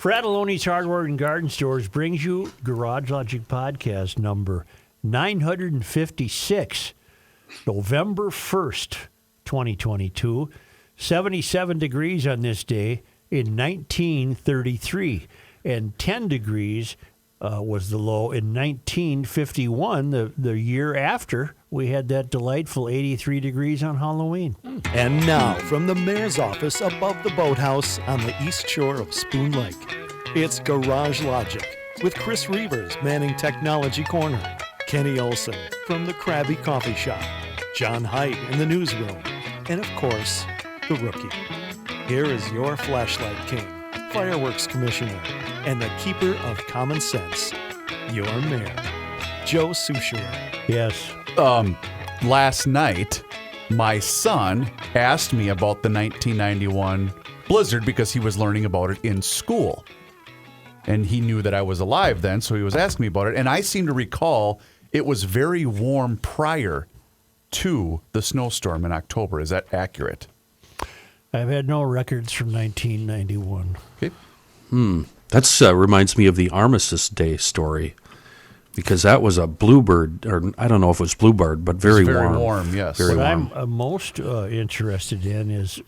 Fratelloni's Hardware and Garden Stores brings you Garage Logic Podcast number 956, November 1st, 2022. 77 degrees on this day in 1933, and 10 degrees was the low in 1951, the year after we had that delightful 83 degrees on Halloween. And now, from the mayor's office above the boathouse on the east shore of Spoon Lake, it's Garage Logic with Chris Reavers manning Technology Corner, Kenny Olson from the Krabby Coffee Shop, John Heidt in the newsroom, and of course, the Rookie. Here is your flashlight king, fireworks commissioner, and the keeper of common sense, your mayor, Joe Souchere. Yes. Last night, my son asked me about the 1991 blizzard because he was learning about it in school. And he knew that I was alive then, so he was asking me about it. And I seem to recall it was very warm prior to the snowstorm in October. Is that accurate? I've had no records from 1991. Okay. That reminds me of the Armistice Day story, because that was a bluebird, or I don't know if it was bluebird, but very warm. Very warm, yes. Very What warm. I'm most interested in is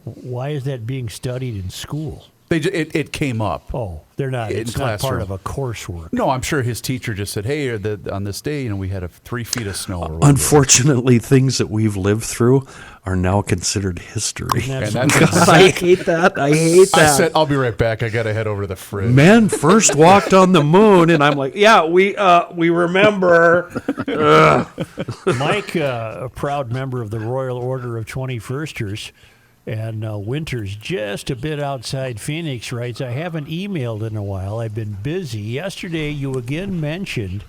why is that being studied in school? It came up. Oh, they're not. In It's not part classroom. of a coursework. No, I'm sure his teacher just said, hey, on this day, we had 3 feet of snow. Or whatever. Unfortunately, things that we've lived through are now considered history. Isn't that And something? that's God, I hate that. I hate that. I said, I'll be right back. I got to head over to the fridge. Men first walked on the moon, and I'm like, yeah, we remember. Mike, a proud member of the Royal Order of 21sters, and Winters, just a bit outside Phoenix, writes, I haven't emailed in a while. I've been busy. Yesterday, you again mentioned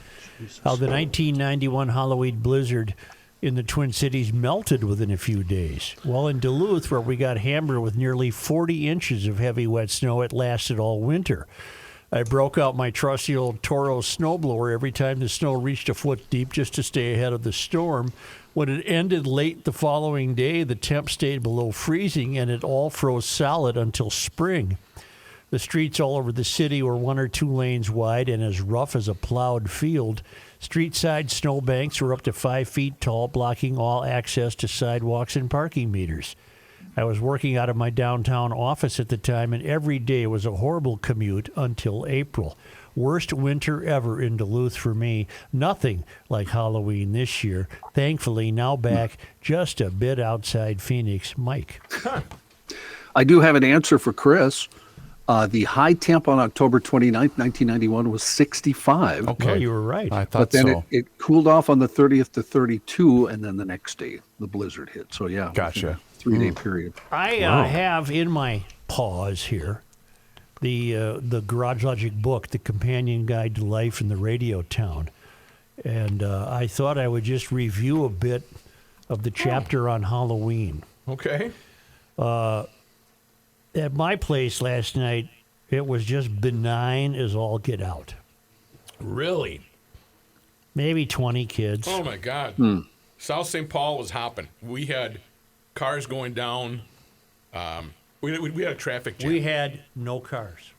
how the 1991 Halloween blizzard in the Twin Cities melted within a few days. Well, in Duluth, where we got hammered with nearly 40 inches of heavy wet snow, it lasted all winter. I broke out my trusty old Toro snowblower every time the snow reached a foot deep just to stay ahead of the storm. When it ended late the following day, the temp stayed below freezing, and it all froze solid until spring. The streets all over the city were 1 or 2 lanes wide and as rough as a plowed field. Street-side snowbanks were up to 5 feet tall, blocking all access to sidewalks and parking meters. I was working out of my downtown office at the time, and every day was a horrible commute until April. Worst winter ever in Duluth for me. Nothing like Halloween this year. Thankfully, now back just a bit outside Phoenix. Mike. I do have an answer for Chris. The high temp on October 29th, 1991 was 65. Okay. Oh, you were right. I thought But then so. it cooled off on the 30th to 32, and then the next day the blizzard hit. So, yeah. Gotcha. 3-day period. I have in my paws here the Garage Logic book, The Companion Guide to Life in the Radio Town. And I thought I would just review a bit of the chapter on Halloween. Okay. At my place last night, it was just benign as all get out. Really? Maybe 20 kids. Oh, my God. South St. Paul was hopping. We had cars going down. We had a traffic jam. We had no cars.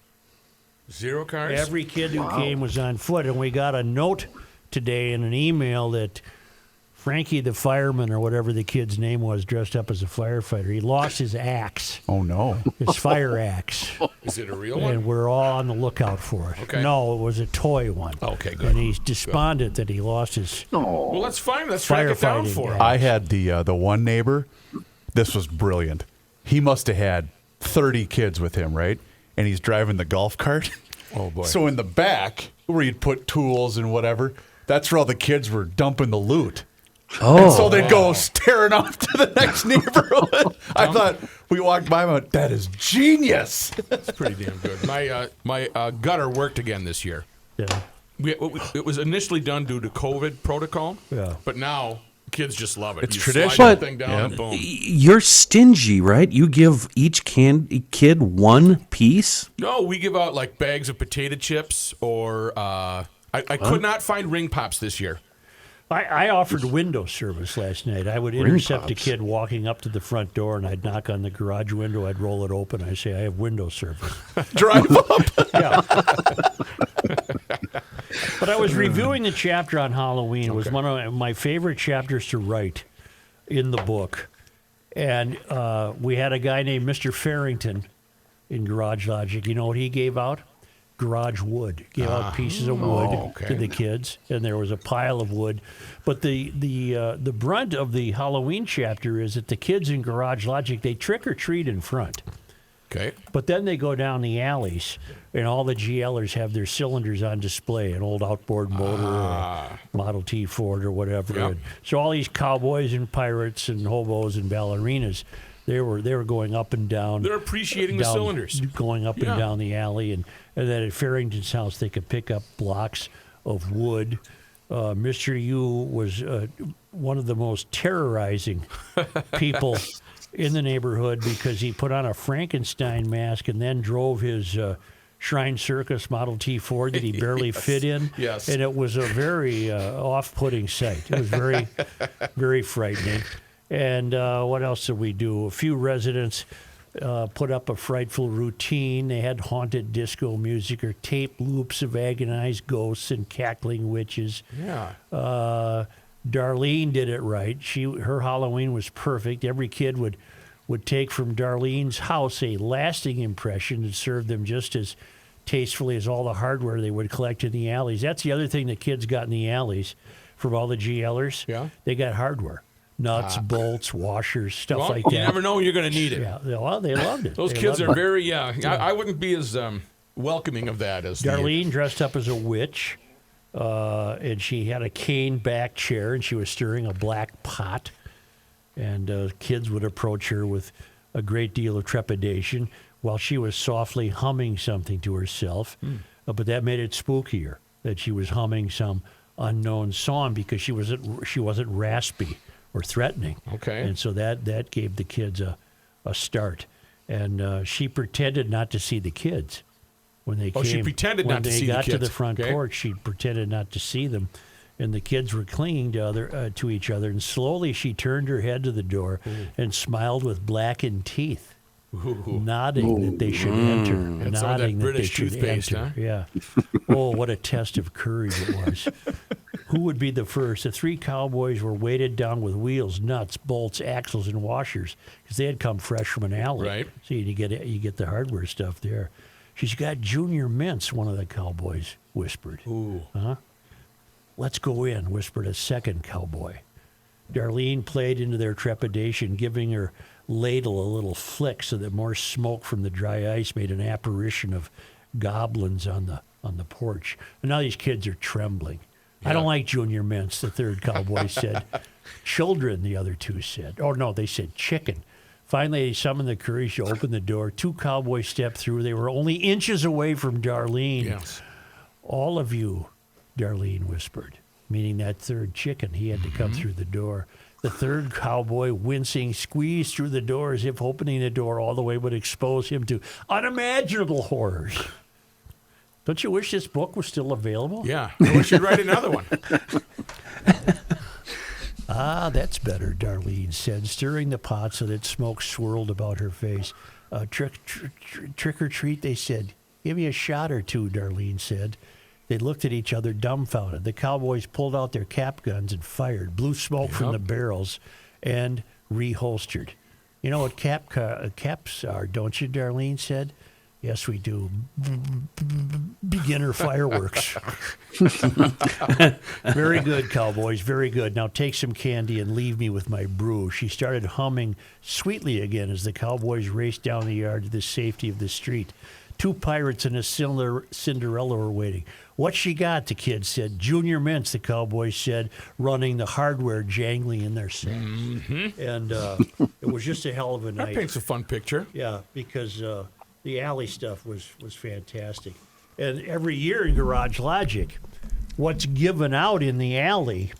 0 cars? Every kid who came was on foot, and we got a note today in an email that Frankie the fireman, or whatever the kid's name was, dressed up as a firefighter, he lost his axe, Oh, no. his fire axe, Is it a real one? and we're all on the lookout for it. Okay. No, it was a toy one. Okay, good. And he's despondent that he lost his Well, that's fine. Let's track it down Firefighting for him. guy. I had the one neighbor. This was brilliant. He must have had 30 kids with him, right? And he's driving the golf cart. Oh, boy. So in the back, where you'd put tools and whatever, that's where all the kids were dumping the loot. And so they'd go staring off to the next neighborhood. I thought, we walked by and went, that is genius. That's pretty damn good. My gutter worked again this year. Yeah. It was initially done due to COVID protocol. Yeah. But now kids just love it. It's you tradition. Slide But- that thing down and boom. You're stingy, right? You give each kid one piece? No, we give out like bags of potato chips or I could not find ring pops this year. I offered window service last night. I would intercept a kid walking up to the front door, and I'd knock on the garage window. I'd roll it open. I'd say, I have window service. Drive up. Yeah. But I was reviewing the chapter on Halloween. It was one of my favorite chapters to write in the book. And we had a guy named Mr. Farrington in Garage Logic. You know what he gave out? Garage wood. Gave out pieces of wood to the kids, and there was a pile of wood. But the brunt of the Halloween chapter is that the kids in Garage Logic, they trick or treat in front. Okay. But then they go down the alleys, and all the GLers have their cylinders on display, an old outboard motor, or a Model T Ford or whatever. Yep. And so all these cowboys and pirates and hobos and ballerinas, they were going up and down. They're appreciating the cylinders. Going up and down the alley. And then at Farrington's house, they could pick up blocks of wood. Mr. Yu was one of the most terrorizing people in the neighborhood because he put on a Frankenstein mask and then drove his Shrine Circus Model T Ford that he barely fit in. Yes. And it was a very off-putting sight. It was very, very frightening. And what else did we do? A few residents put up a frightful routine. They had haunted disco music or tape loops of agonized ghosts and cackling witches. Yeah. Darlene did it right. Her Halloween was perfect. Every kid would take from Darlene's house a lasting impression and serve them just as tastefully as all the hardware they would collect in the alleys. That's the other thing the kids got in the alleys from all the GLers. Yeah. They got hardware. Nuts, bolts, washers, stuff like that. You never know when you're going to need it. Yeah, well, they loved it. Those They kids loved are it. very, I wouldn't be as welcoming of that as Darlene dressed up as a witch, and she had a cane back chair, and she was stirring a black pot. And kids would approach her with a great deal of trepidation while she was softly humming something to herself. But that made it spookier, that she was humming some unknown song because she wasn't raspy or threatening. Okay. And so that gave the kids a start. And she pretended not to see the kids. When they came, she pretended not to see the When they got to kids. the front Okay. porch, she pretended not to see them. And the kids were clinging to each other. And slowly she turned her head to the door and smiled with blackened teeth, nodding that they should enter. And some of that Nodding that they British should toothpaste, enter. huh? Yeah. Oh, what a test of courage it was. Who would be the first? The three cowboys were weighted down with wheels, nuts, bolts, axles, and washers because they had come fresh from an alley. Right. So you get the hardware stuff there. She's got junior mints, one of the cowboys whispered. Ooh. Let's go in, whispered a second cowboy. Darlene played into their trepidation, giving her ladle a little flick so that more smoke from the dry ice made an apparition of goblins on the porch. And now these kids are trembling. I don't like junior mints, the third cowboy said. Children, the other two said. Oh, no, they said chicken. Finally, they summoned the courage to open the door. Two cowboys stepped through. They were only inches away from Darlene. Yes. All of you, Darlene whispered, meaning that third chicken. He had to come through the door. The third cowboy, wincing, squeezed through the door as if opening the door all the way would expose him to unimaginable horrors. Don't you wish this book was still available? Yeah. I wish you'd write another one. Ah, that's better, Darlene said, stirring the pot so that smoke swirled about her face. Trick or treat, they said. Give me a shot or two, Darlene said. They looked at each other dumbfounded. The cowboys pulled out their cap guns and fired, blew smoke from the barrels, and reholstered. You know what caps are, don't you, Darlene said. Yes, we do. Beginner fireworks. Very good, cowboys, very good. Now take some candy and leave me with my brew. She started humming sweetly again as the cowboys raced down the yard to the safety of the street. Two pirates and a Cinderella were waiting. What she got, the kids said. Junior mints, the cowboys said, running the hardware jangling in their sacks. And it was just a hell of a That night. paints a fun picture. Yeah, because the alley stuff was fantastic. And every year in Garage Logic, what's given out in the alley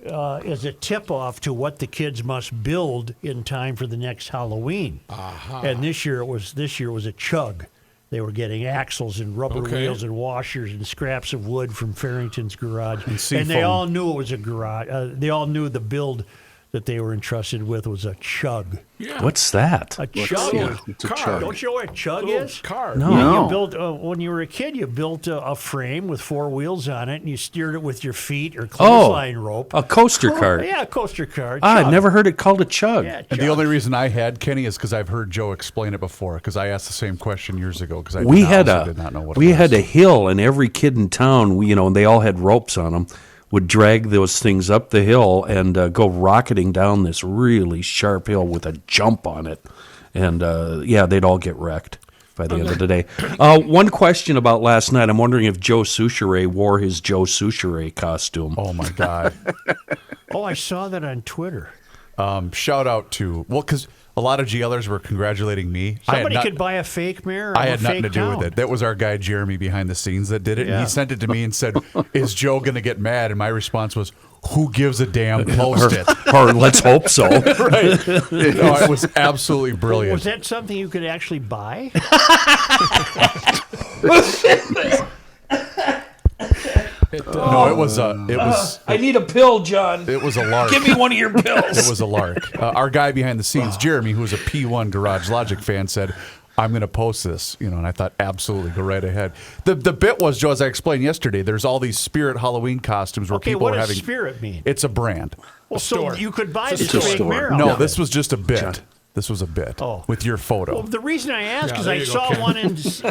is a tip-off to what the kids must build in time for the next Halloween. And this year was a chug. They were getting axles and rubber wheels and washers and scraps of wood from Farrington's garage. And they all knew it was a garage. They all knew the build that they were entrusted with was a chug. Yeah. What's that? A chug? It's a Car. chug. Don't you know what a chug Little is? car. No. Yeah, you built when you were a kid. You built a frame with 4 wheels on it, and you steered it with your feet or clothesline rope. A coaster cart. Yeah, a coaster car. I've chug. never heard it called a chug. Yeah, And the chug. only reason I had Kenny is because I've heard Joe explain it before. Because I asked the same question years ago. Because I We did had not know what we it was. had a hill, and every kid in town, and they all had ropes on them, would drag those things up the hill and go rocketing down this really sharp hill with a jump on it. And they'd all get wrecked by the end of the day. One question about last night. I'm wondering if Joe Souchere wore his Joe Souchere costume. Oh my God! Oh, I saw that on Twitter. Shout out to because a lot of GLers were congratulating me. Somebody could buy a fake mirror. I had nothing to do with it. That was our guy Jeremy behind the scenes that did it, and Yeah. he sent it to me and said, "Is Joe going to get mad?" And my response was, "Who gives a damn? Post it." Or let's hope so. Right? No, it was absolutely brilliant. Was that something you could actually buy? No, it was. I need a pill, John. It was a lark. Give me one of your pills. It was a lark. Our guy behind the scenes, Jeremy, who was a P1 Garage Logic fan, said, "I'm going to post this," and I thought, absolutely, go right ahead. The bit was, Joe, as I explained yesterday, there's all these Spirit Halloween costumes where Okay, people what are does having. Spirit mean? It's a brand. Well, so store. you could buy It's this a fake store. mirror. No, out this of it. was just a bit. This was a bit with your photo. Well, the reason I asked Yeah, is there I you go, saw Ken. one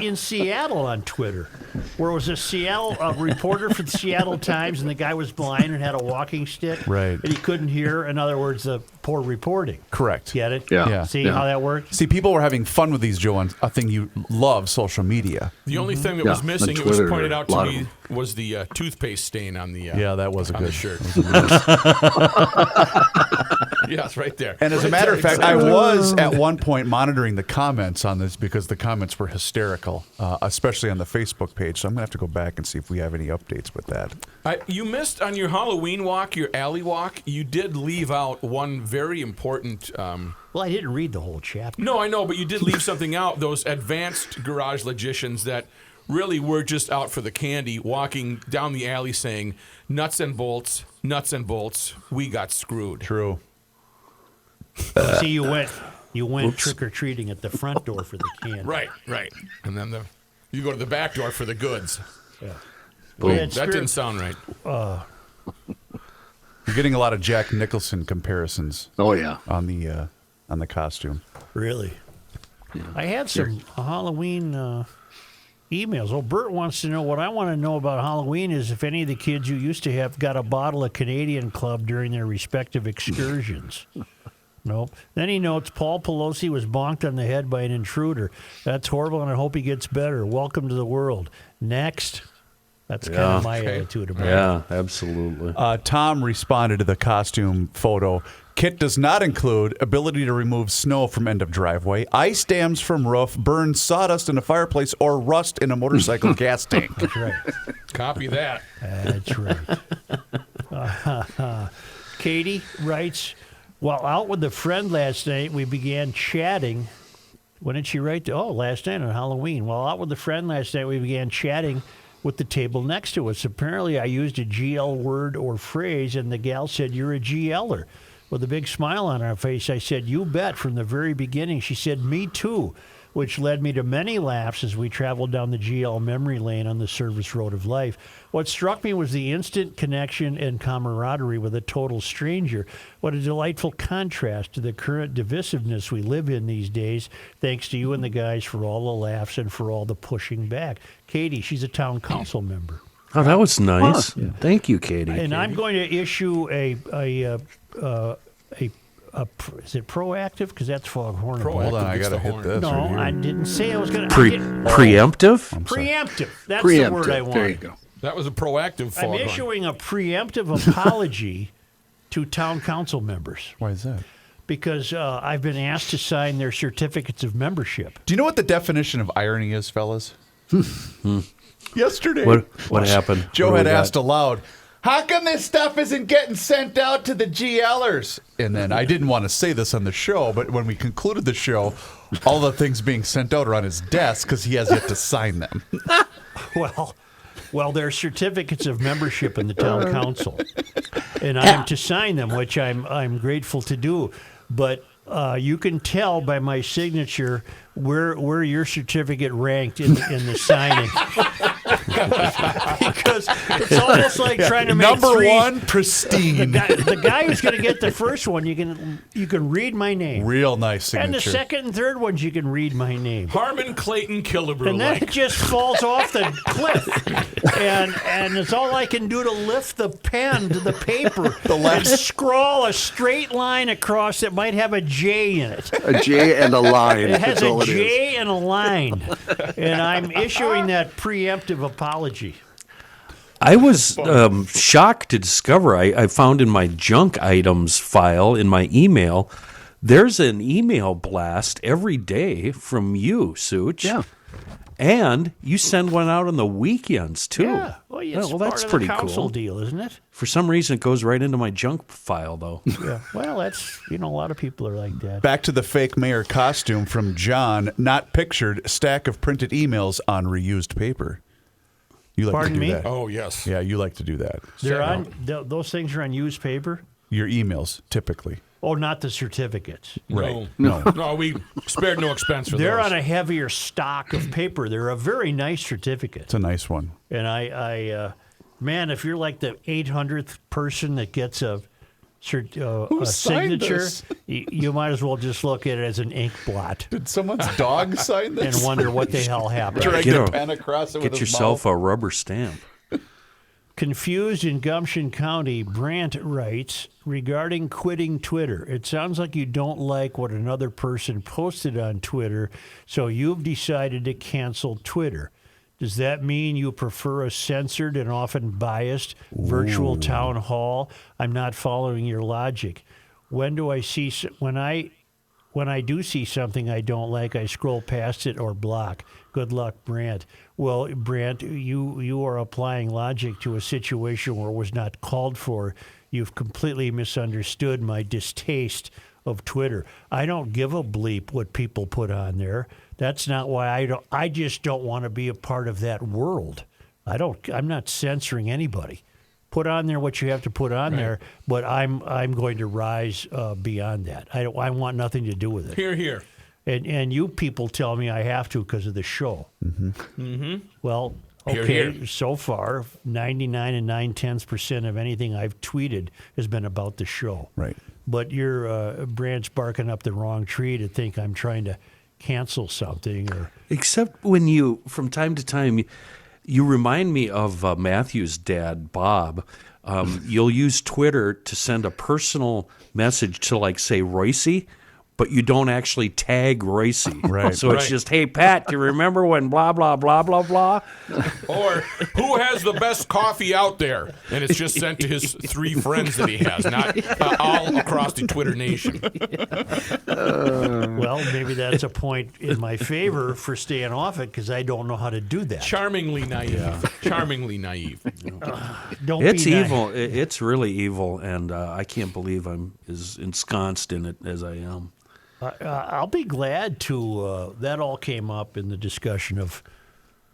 in Seattle on Twitter, where it was a Seattle reporter for the Seattle Times, and the guy was blind and had a walking stick, Right. And he couldn't hear. In other words, the poor reporting. Correct. Get it? Yeah. See Yeah. how that works? See, people were having fun with these, Joe, on a thing you love, social media. The only thing that Yeah, was on missing, it was Twitter, pointed out a lot to of me, them. was the toothpaste stain on the Yeah, that was a on the good shirt. Yes, right there. And as a Right matter there, of fact, exactly. I was at one point monitoring the comments on this because the comments were hysterical, especially on the Facebook page. So I'm going to have to go back and see if we have any updates with that. You missed on your Halloween walk, your alley walk. You did leave out one very important. Well, I didn't read the whole chapter. No, I know, but you did leave something out. Those advanced garage logicians that really were just out for the candy, walking down the alley saying, nuts and bolts, we got screwed. True. See, you went trick or treating at the front door for the candy. Right. And then you go to the back door for the goods. Yeah. That didn't sound right. You're getting a lot of Jack Nicholson comparisons Oh, yeah. on the costume. Really? I had some Halloween emails. Oh, Bert wants to know what I want to know about Halloween is if any of the kids you used to have got a bottle of Canadian Club during their respective excursions. Nope. Then he notes Paul Pelosi was bonked on the head by an intruder. That's horrible, and I hope he gets better. Welcome to the world. Next. That's kind of my attitude about it. Yeah, absolutely. Tom responded to the costume photo. Kit does not include ability to remove snow from end of driveway, ice dams from roof, burn sawdust in a fireplace, or rust in a motorcycle gas tank. That's right. Copy that. That's right. Katie writes, while out with a friend last night, we began chatting. When did she write? Last night on Halloween. While out with a friend last night, we began chatting with the table next to us. Apparently, I used a GL word or phrase, and the gal said, "You're a GLer." With a big smile on her face, I said, "You bet," from the very beginning. She said, "Me too," which led me to many laughs as we traveled down the GL memory lane on the service road of life. What struck me was the instant connection and camaraderie with a total stranger. What a delightful contrast to the current divisiveness we live in these days. Thanks to you and the guys for all the laughs and for all the pushing back. Katie, she's a town council member. Oh, that was nice. Thank you, Katie. And I'm going to issue is it proactive? Because that's foghorn. Hold on, I got to hit this. No, right here. I didn't say I was going to. Preemptive? Preemptive. That's Preemptive. the word I want. There you go. That was a proactive I'm foghorn. issuing a preemptive apology to town council members Why is that? because I've been asked to sign their certificates of membership. Do you know what the definition of irony is, fellas? Yesterday. What happened? Joe What do had we got? asked aloud, how come this stuff isn't getting sent out to the GLers? And then I didn't want to say this on the show, but when we concluded the show, all the things being sent out are on his desk because he has yet to sign them. Well, there are certificates of membership in the town council, and I am to sign them, which I'm grateful to do. But you can tell by my signature where your certificate ranked in the signing. Because it's almost like trying to make Number three. one, pristine. The guy who's going to get the first one, you can read my name. Real nice signature. And the second and third ones, you can read my name. Harmon Clayton Killebrew. And then it just falls off the cliff. And it's all I can do to lift the pen to the paper and scrawl a straight line across that might have a J in it. A J and a line. It has That's all a it is. J and a line. And I'm issuing that preemptive apology. I was shocked to discover I found in my junk items file in my email, there's an email blast every day from you, Such. Yeah. And you send one out on the weekends, too. Yeah. Well, it's well, part that's of pretty the council cool. deal, isn't it? For some reason, it goes right into my junk file, though. Yeah. Well, that's, a lot of people are like that. Back to the fake mayor costume from John, not pictured, stack of printed emails on reused paper. You like Pardon to do me? that. Oh, yes. Yeah, you like to do that. They're on, those things are on used paper? Your emails, typically. Oh, not the certificates. Right. No, we spared no expense for They're those. on a heavier stock of paper. They're a very nice certificate. It's a nice one. And man, if you're like the 800th person that gets a signed signature, this? you might as well just look at it as an ink blot Did someone's dog sign and this? wonder what the hell happened. Drag Get the a- pen across it with Get his yourself mouth. a rubber stamp. Confused in Gumption County, Brant writes, regarding quitting Twitter, it sounds like you don't like what another person posted on Twitter, so you've decided to cancel Twitter. Does that mean you prefer a censored and often biased virtual town hall? I'm not following your logic. When I do see something I don't like, I scroll past it or block. Good luck, Brant. Well, Brant, you are applying logic to a situation where it was not called for. You've completely misunderstood my distaste of Twitter. I don't give a bleep what people put on there. That's not why I just don't want to be a part of that world. I'm not censoring anybody. Put on there what you have to put on there, but I'm going to rise beyond that. I want nothing to do with it. Here. And you people tell me I have to because of the show. Well, Hear, okay, hear. so far, 99 and 9/10% of anything I've tweeted has been about the show. Right. But your branch barking up the wrong tree to think I'm trying to cancel something or Except when you, from time to time, you remind me of Matthew's dad, Bob. You'll use Twitter to send a personal message to, like, say, Royce, but you don't actually tag Royce. Right. So it's Right. just, hey, Pat, do you remember when blah, blah, blah, blah, blah? Or who has the best coffee out there? And it's just sent to his 3 friends that he has, not all across the Twitter nation. well, maybe that's a point in my favor for staying off it because I don't know how to do that. Charmingly naive. Charmingly naive. Don't It's be naive. evil. It's really evil, and I can't believe I'm as ensconced in it as I am. I'll be glad to. That all came up in the discussion of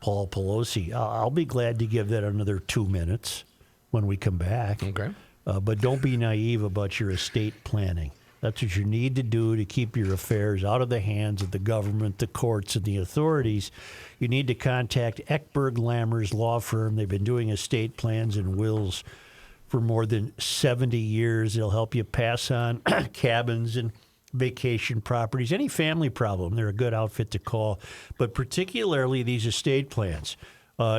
Paul Pelosi. I'll be glad to give that another 2 minutes when we come back. Okay. But don't be naive about your estate planning. That's what you need to do to keep your affairs out of the hands of the government, the courts, and the authorities. You need to contact Eckberg Lammers Law Firm. They've been doing estate plans and wills for more than 70 years. They'll help you pass on cabins and vacation properties, any family problem. They're a good outfit to call, but particularly these estate plans. We're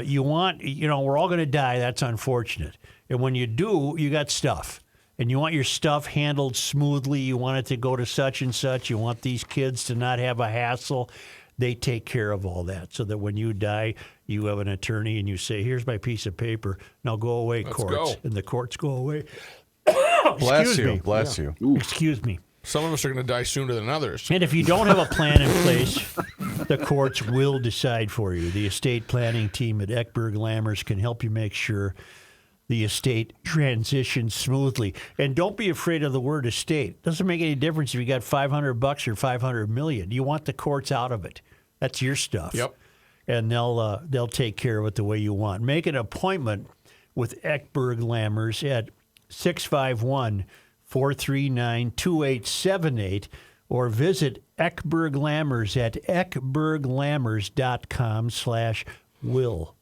all going to die. That's unfortunate. And when you do, you got stuff. And you want your stuff handled smoothly. You want it to go to such and such. You want these kids to not have a hassle. They take care of all that so that when you die, you have an attorney and you say, here's my piece of paper. Now go away, Let's courts. go. And the courts go away. Bless Excuse you. me. Bless you. Excuse me. Some of us are going to die sooner than others. And if you don't have a plan in place, the courts will decide for you. The estate planning team at Eckberg Lammers can help you make sure the estate transitions smoothly. And don't be afraid of the word estate. Doesn't make any difference if you got $500 or $500 million. You want the courts out of it. That's your stuff. Yep. And they'll take care of it the way you want. Make an appointment with Eckberg Lammers at 651-439-2878 or visit Eckberg Lammers at eckberglammers.com/will.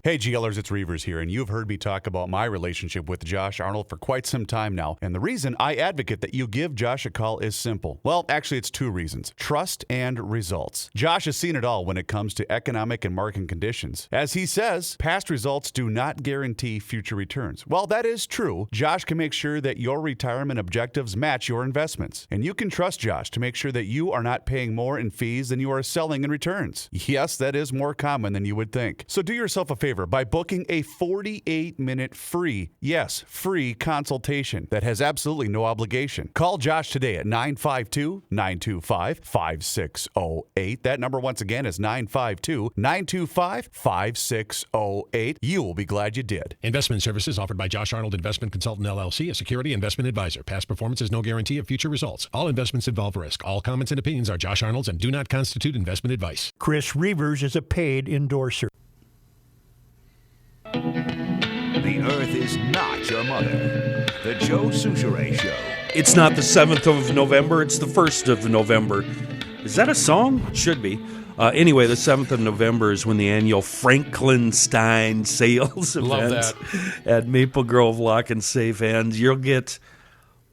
Hey, GLers, it's Reavers here, and you've heard me talk about my relationship with Josh Arnold for quite some time now. And the reason I advocate that you give Josh a call is simple. Well, actually, it's two reasons: trust and results. Josh has seen it all when it comes to economic and market conditions. As he says, past results do not guarantee future returns. Well, that is true. Josh can make sure that your retirement objectives match your investments. And you can trust Josh to make sure that you are not paying more in fees than you are selling in returns. Yes, that is more common than you would think. So do yourself a favor by booking a 48-minute free consultation that has absolutely no obligation. Call Josh today at 952-925-5608. That number once again is 952-925-5608. You will be glad you did. Investment services offered by Josh Arnold Investment Consultant LLC, a security investment advisor. Past performance is no guarantee of future results. All investments involve risk. All comments and opinions are Josh Arnold's and do not constitute investment advice. Chris Reavers is a paid endorser. The earth is not your mother. The Joe Souchere Show. It's not the 7th of November, it's the 1st of November. Is that a song? It should be. Anyway, the 7th of November is when the annual Franklinstein sales event at Maple Grove Lock and Safe ends. You'll get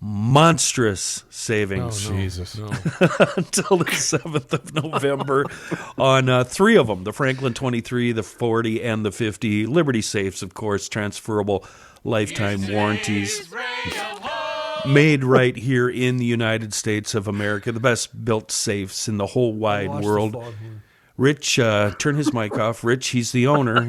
monstrous savings Jesus. No. until the 7th of November on three of them: the Franklin 23, the 40, and the 50. Liberty safes, of course, transferable lifetime warranties. Made right here in the United States of America. The best built safes in the whole wide world. Rich, turn his mic off. Rich, he's the owner.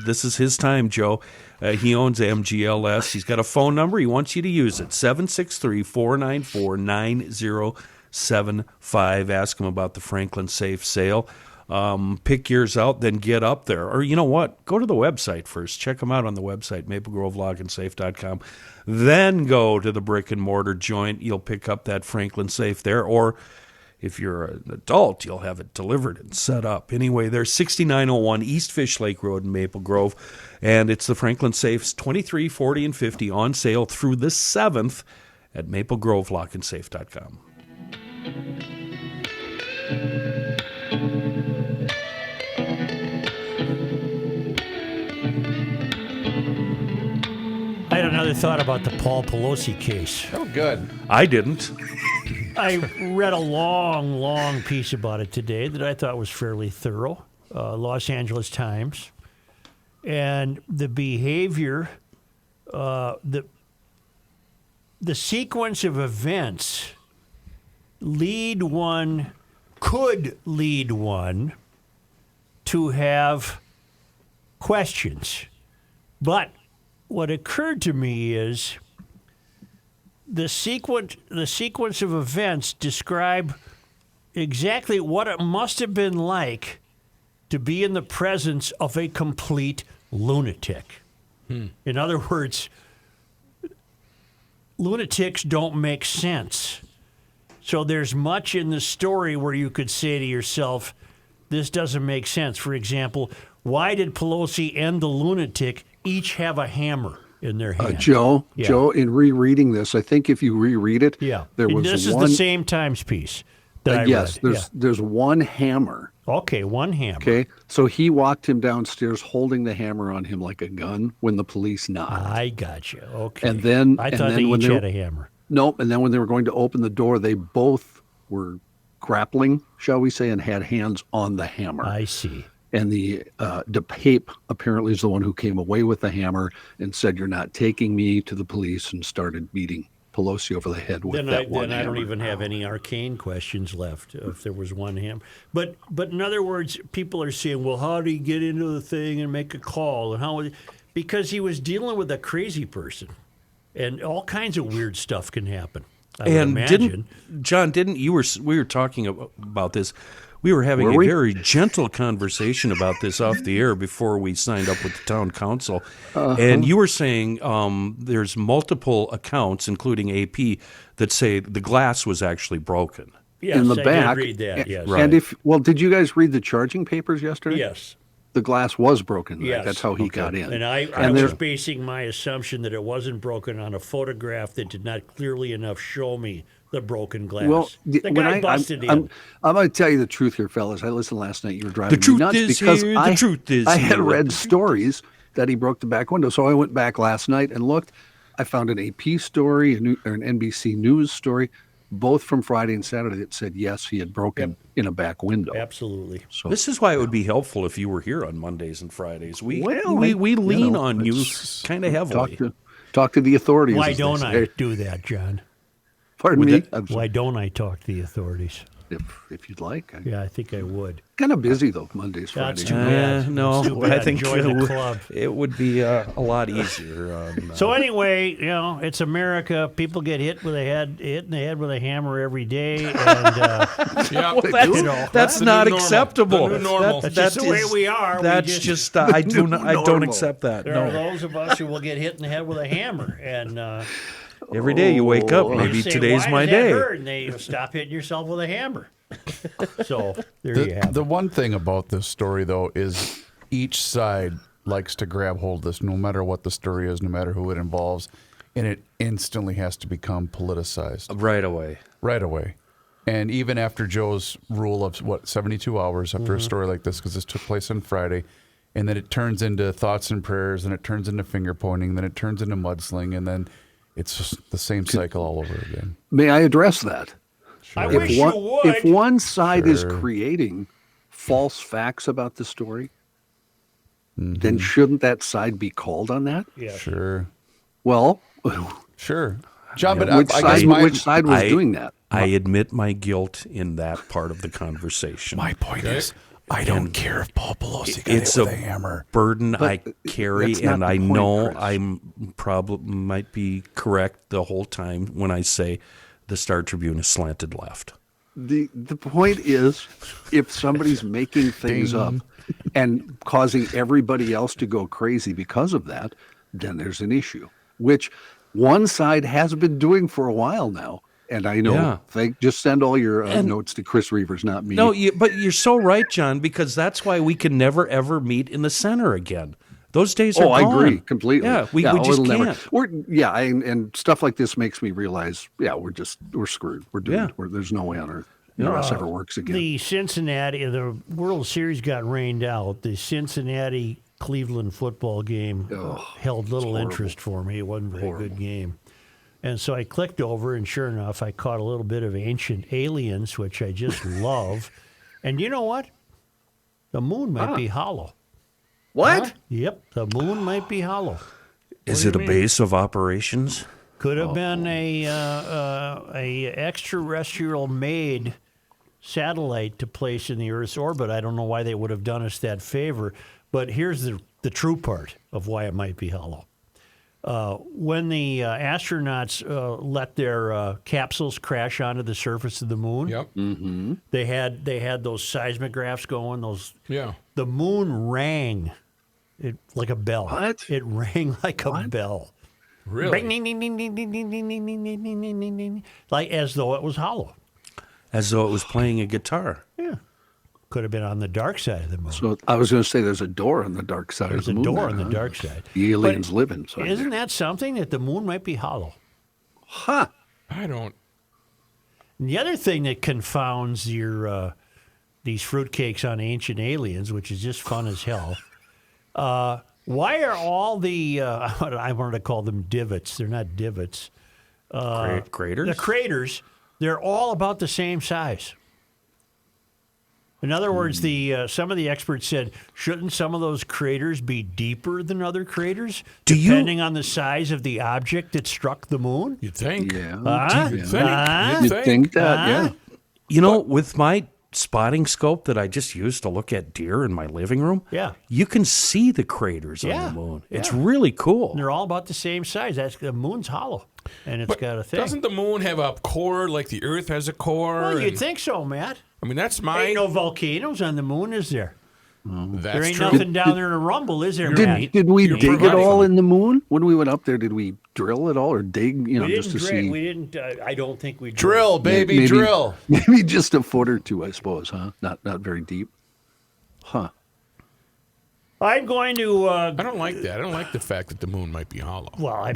This is his time, Joe. He owns MGLS. He's got a phone number. He wants you to use it, 763-494-9075. Ask him about the Franklin Safe sale. Pick yours out, then get up there. Or you know what? Go to the website first. Check them out on the website, maplegrovelockandsafe.com. Then go to the brick and mortar joint. You'll pick up that Franklin Safe there. Or if you're an adult, you'll have it delivered and set up. Anyway, there's 6901 East Fish Lake Road in Maple Grove, and it's the Franklin Safes 23, 40, and 50 on sale through the 7th at maplegrovelockandsafe.com. I had another thought about the Paul Pelosi case. Oh, good. I didn't. I read a long piece about it today that I thought was fairly thorough. Los Angeles Times. And the behavior, the sequence of events could lead one to have questions. But what occurred to me is the sequence of events describe exactly what it must have been like to be in the presence of a complete lunatic. In other words, lunatics don't make sense. So there's much in the story where you could say to yourself, this doesn't make sense. For example, why did Pelosi and the lunatic each have a hammer in their hand? Joe, in rereading this, I think if you reread it, there was this is one. the same Times piece that I yes, read. there's one hammer. Okay, one hammer. Okay, so he walked him downstairs holding the hammer on him like a gun when the police knocked. I got you. Okay. And then I thought they when each had a hammer. Nope. And then when they were going to open the door, they both were grappling, shall we say, and had hands on the hammer. I see. And the DePape apparently is the one who came away with the hammer and said, "You're not taking me to the police," and started beating Pelosi over the head with that one hammer. I don't even have any arcane questions left if there was one hammer. But in other words, people are saying, well, how did he get into the thing and make a call? And because he was dealing with a crazy person. And all kinds of weird stuff can happen. I would imagine. We were talking about this. We were having Were a we? very gentle conversation about this off the air before we signed up with the town council. And you were saying there's multiple accounts, including AP, that say the glass was actually broken. Yes, in the I back. did read that, yes. Right. And did you guys read the charging papers yesterday? Yes. The glass was broken. Right? Yes. That's how he got in. And I And was there- basing my assumption that it wasn't broken on a photograph that did not clearly enough show me the broken glass. Well, the when guy busted I'm in. going to tell you the truth here, fellas. I listened last night. You were driving The truth me nuts is because here, the truth is I had here. read stories that he broke the back window. So I went back last night and looked. I found an AP story, an NBC News story, both from Friday and Saturday that said, yes, he had broken in a back window. Absolutely. So This is why it would be helpful if you were here on Mondays and Fridays. We Well, we you lean know, on you it's- kind of heavily. talk to the authorities. Why as they don't say. I do that, John? Pardon me? Why don't I talk to the authorities? If you'd like. I'm Yeah, I think I would. kind of busy, though, Mondays, That's Fridays. too bad. No, It's too I bad. think Join the club. it would be a lot easier. So anyway, it's America. People get hit in the head with a hammer every day, and Yeah. that's The not new normal. acceptable. The new normal. That's just the way we are. We That's just- just I don't normal. accept that. there are No, those of us who will get hit in the head with a hammer, and every day you wake up, you maybe say, today's "Why my does that day. hurt?" And they stop hitting yourself with a hammer. So there you have The it. one thing about this story, though, is each side likes to grab hold of this, no matter what the story is, no matter who it involves, and it instantly has to become politicized Right away. right away. And even after Joe's rule of 72 hours after a story like this, because this took place on Friday, and then it turns into thoughts and prayers, and it turns into finger pointing, then it turns into mudsling, and then it's just the same cycle all over again. May I address that? I wish you would. If one side is Sure. creating false facts about the story, Mm-hmm. then shouldn't that side be called on that? Yeah. Sure, Well, sure. John, but which I guess side, which side was I- doing that? I admit my guilt in that part of the conversation. my point is, I don't care if Paul Pelosi got It's hit with a a hammer. burden But I carry, that's not and the I point, know Chris. I'm probably might be correct the whole time when I say the Star Tribune is slanted left. The point is, if somebody's making things up and causing everybody else to go crazy because of that, then there's an issue, which one side has been doing for a while now. And I know, Yeah. just send all your notes to Chris Reavers, not me. No, but you're so right, John, because that's why we can never ever meet in the center again. Those days are Oh, I gone. agree completely. Yeah, we just it'll can't. And stuff like this makes me realize, we're screwed. We're doomed. Yeah. There's no way on earth this ever works again. The Cincinnati, World Series got rained out. The Cincinnati Cleveland football game held little interest for me. It wasn't a very good game. And so I clicked over, and sure enough, I caught a little bit of Ancient Aliens, which I just love. And you know what? The moon might be hollow. What? Yep, the moon might be hollow. Is it a base of operations? Could have been a extraterrestrial made satellite to place in the Earth's orbit. I don't know why they would have done us that favor, but here's the true part of why it might be hollow. When the astronauts let their capsules crash onto the surface of the moon, Yep. they had those seismographs going. Yeah. The moon rang, like a bell. What? It rang like a bell. Really? Ding, ding, ding, ding, ding, ding, ding, ding, ding, ding, ding, ding, ding, ding. Like as though it was hollow. As though it was playing a guitar. Yeah. Could have been on the dark side of the moon. So I was going to say there's a door on the dark side There's of a the moon. door there, on the huh? dark side. The aliens live inside. Isn't there. that something that the moon might be hollow? Huh. I don't. And the other thing that confounds your these fruitcakes on Ancient Aliens, which is just fun as hell. Why are all the I wanted to call them divots? They're not divots. Craters? The craters. They're all about the same size. In other words, some of the experts said, shouldn't some of those craters be deeper than other craters, depending on the size of the object that struck the moon? You'd think. Yeah. You'd think. You'd think that, yeah. You know, with my spotting scope that I just used to look at deer in my living room, Yeah. you can see the craters Yeah, on the moon. It's yeah. really cool. And they're all about the same size. The moon's hollow, and it's But got a thing. doesn't the moon have a core like the Earth has a core? Well, you'd and- think so, Matt. I mean, that's my. Ain't no volcanoes on the moon, is there? That's There ain't true. nothing down there to rumble, is there, Matt? Did we You're dig it providing all them. in the moon when we went up there? Did we drill it all or dig? You know, We just to didn't drill. see. We didn't. I don't think we Drill, baby, Maybe- drill. Maybe just a foot or two, I suppose, huh? Not very deep. Huh. I'm going to. I don't like that. I don't like the fact that the moon might be hollow. Well,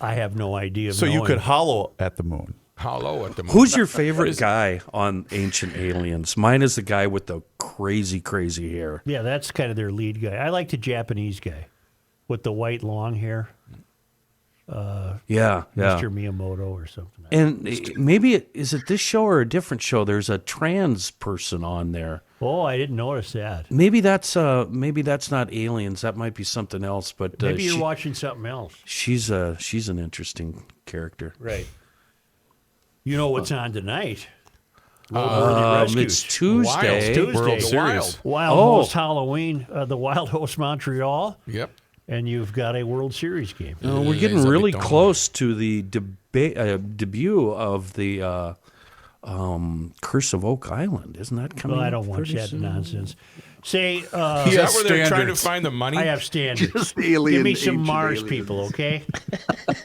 I have no idea. So you knowing. could hollow at the moon. Hollow at the moon. Who's your favorite guy on Ancient Aliens? Mine is the guy with the crazy hair. Yeah, that's kind of their lead guy. I like the Japanese guy with the white long hair. Yeah. Mr. Miyamoto or something. And maybe is it this show or a different show? There's a trans person on there. Oh, I didn't notice that. Maybe that's not Aliens. That might be something else. But Maybe you're watching something else. she's an interesting character. Right. You know what's on tonight? Roadworthy Rescues. It's Tuesday. Tuesday. World The Series. Wild Oh. Host Halloween, the Wild Host Montreal, Yep. and you've got a World Series game. We're getting It's a really big dome. close to the debut of the Curse of Oak Island. Isn't that coming? Well, I up don't watch pretty that soon? nonsense. Say, Is that Yes, where they're trying to standards. find the money? I have standards. Just Give alien, me some ancient Mars aliens. people, okay?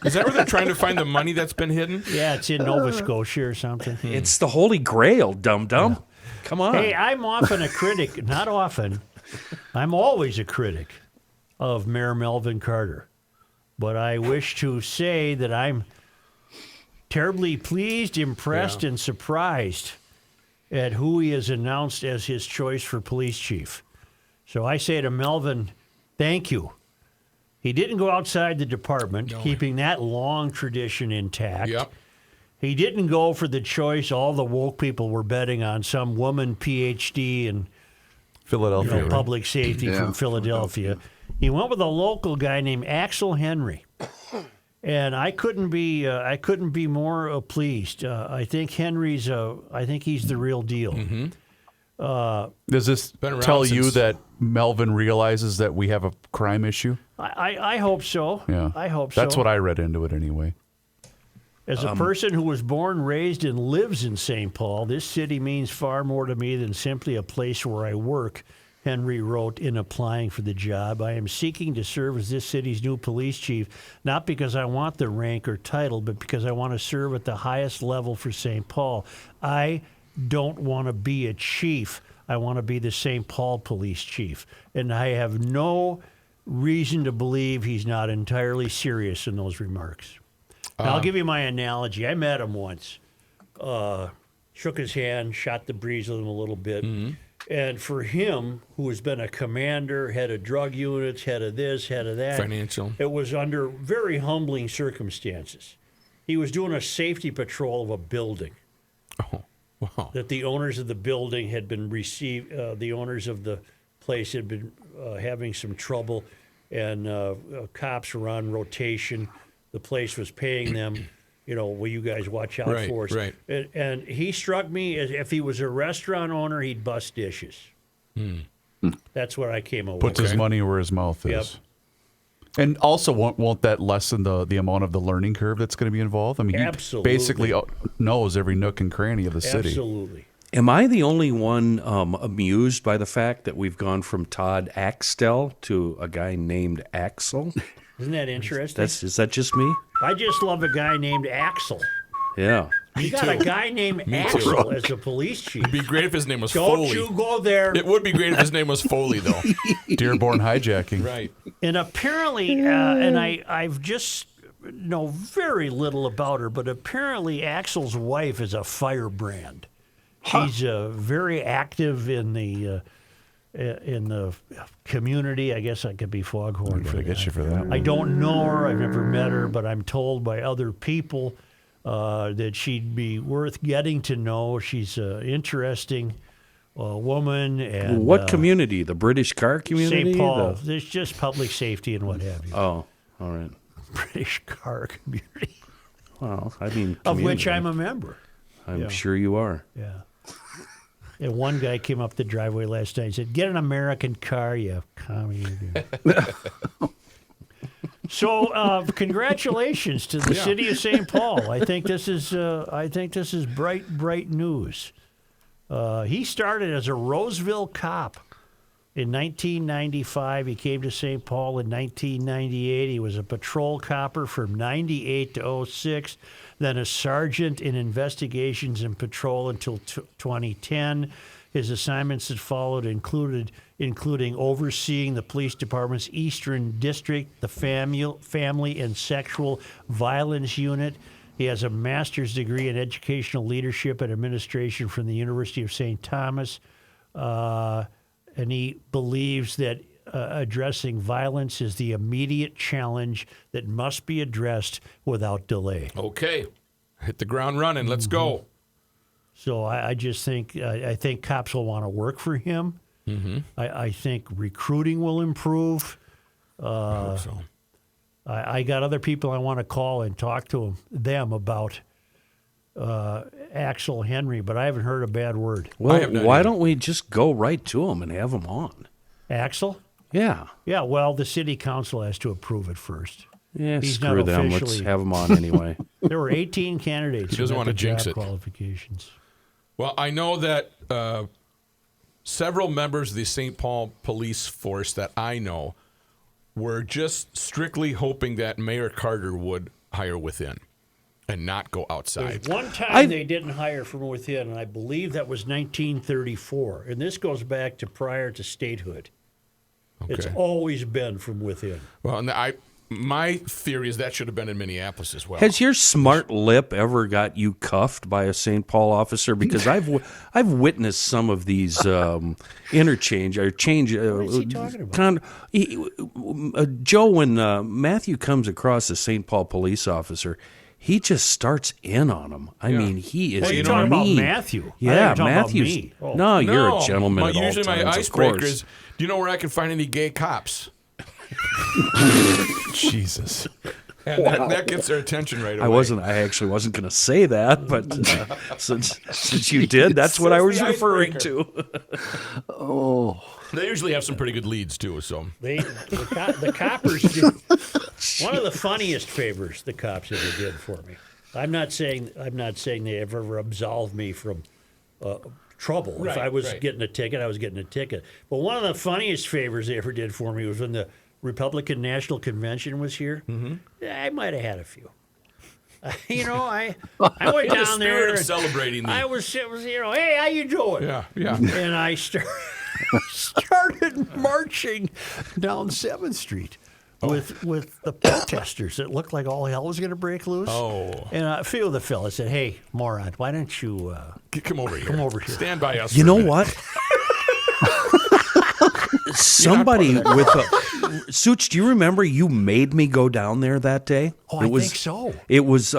Is that where they're trying to find the money that's been hidden? Yeah, it's in Nova Scotia or something. It's the Holy Grail, dum-dum. Come on. Hey, I'm often a critic, not often. I'm always a critic of Mayor Melvin Carter. But I wish to say that I'm terribly pleased, impressed, and surprised at who he has announced as his choice for police chief. So I say to Melvin, thank you. He didn't go outside the department, keeping that long tradition intact. Yep. He didn't go for the choice all the woke people were betting on, some woman PhD in Philadelphia. right? public safety Yeah, from Philadelphia. He went with a local guy named Axel Henry, and I couldn't be more pleased. I think he's the real deal. Does this Been around tell you since- that Melvin realizes that we have a crime issue? I hope so. Yeah. I hope so. That's what I read into it anyway. As a person who was born, raised, and lives in St. Paul, this city means far more to me than simply a place where I work, Henry wrote in applying for the job. I am seeking to serve as this city's new police chief, not because I want the rank or title, but because I want to serve at the highest level for St. Paul. I don't want to be a chief. I want to be the St. Paul police chief. And I have no reason to believe he's not entirely serious in those remarks. Now, I'll give you my analogy. I met him once, shook his hand, shot the breeze with him a little bit. And for him, who has been a commander, head of drug units, head of this, head of that, Financial. it was under very humbling circumstances. He was doing a safety patrol of a building Oh, wow. that the owners of the building had been the owners of the place had been having some trouble, and cops were on rotation. The place was paying them, will you guys watch out Right, for us? right. And he struck me as if he was a restaurant owner, he'd bust dishes. That's what I came away Puts with. his money where his mouth is. Yep. And also, won't that lessen the amount of the learning curve that's going to be involved? I mean, he Absolutely. basically knows every nook and cranny of the city. Absolutely. Am I the only one amused by the fact that we've gone from Todd Axtell to a guy named Axel? Isn't that interesting? Is that just me? I just love a guy named Axel. Yeah. You got a guy named Me Axel too. as the police chief. It'd be great if his name was Don't Foley. you go there. It would be great if his name was Foley, though. Dearborn hijacking. Right. And apparently, and I've just know very little about her, but apparently Axel's wife is a firebrand. She's very active in the community. I guess I could be foghorn for I get you that. for that. I don't know her. I've never met her, but I'm told by other people that she'd be worth getting to know. She's an interesting woman. And What community? The British car community? St. Paul. The- There's just public safety and what have you. oh, all right. British car community, Well, I mean, of which community. I'm a member. I'm sure you are. Yeah. And one guy came up the driveway last night and said, "Get an American car, you commie." So, congratulations to the city of St. Paul. I think this is bright news. He started as a Roseville cop in 1995. He came to St. Paul in 1998. He was a patrol copper from 98 to 06, then a sergeant in investigations and patrol until 2010. His assignments that followed including overseeing the police department's Eastern District, the Family and Sexual Violence Unit. He has a master's degree in educational leadership and administration from the University of St. Thomas, and he believes that addressing violence is the immediate challenge that must be addressed without delay. Okay. Hit the ground running. Let's go. So I just think I think cops will want to work for him. Mm-hmm. I think recruiting will improve. I hope so. I got other people I want to call and talk to them about Axel Henry, but I haven't heard a bad word. Well, why don't we just go right to him and have him on? Axel? Yeah. Yeah, well, the city council has to approve it first. Yeah, He's screw not them. Let's officially- have him on anyway. There were 18 candidates. He doesn't who met want to the jinx job it. Qualifications. Well, I know that several members of the St. Paul police force that I know were just strictly hoping that Mayor Carter would hire within and not go outside. There's one time they didn't hire from within, and I believe that was 1934. And this goes back to prior to statehood. Okay. It's always been from within. Well, and my theory is that should have been in Minneapolis as well. Has your smart lip ever got you cuffed by a St. Paul officer? Because I've witnessed some of these interchange or change. What is he talking about? Joe, when Matthew comes across a St. Paul police officer, he just starts in on him. I mean, he is Well, you're mean. talking about Matthew. I thought you Yeah, were talking about Matthew's. me. Oh. No, you're a gentleman at all Usually my times, of icebreaker course. is, do you know where I can find any gay cops? Jesus. And that gets their attention right away. I actually wasn't going to say that, but since you did, that's what I was the referring icebreaker. to. They usually have some pretty good leads too. So The coppers did one of the funniest favors the cops ever did for me. I'm not saying they ever absolved me from trouble. Right, if I was right. getting a ticket, I was getting a ticket. But one of the funniest favors they ever did for me was when the Republican National Convention was here. Mm-hmm. I might have had a few. I went in the down spirit there of and celebrating the I was hey, how you doing? yeah. And I started marching down 7th Street with the protesters. It looked like all hell was going to break loose. Oh. And a few of the fellas said, hey, moron, why don't you Come over here. come over here? Stand by us. You for a know minute. what? Somebody with a Such, do you remember you made me go down there that day? Oh, I think so. It was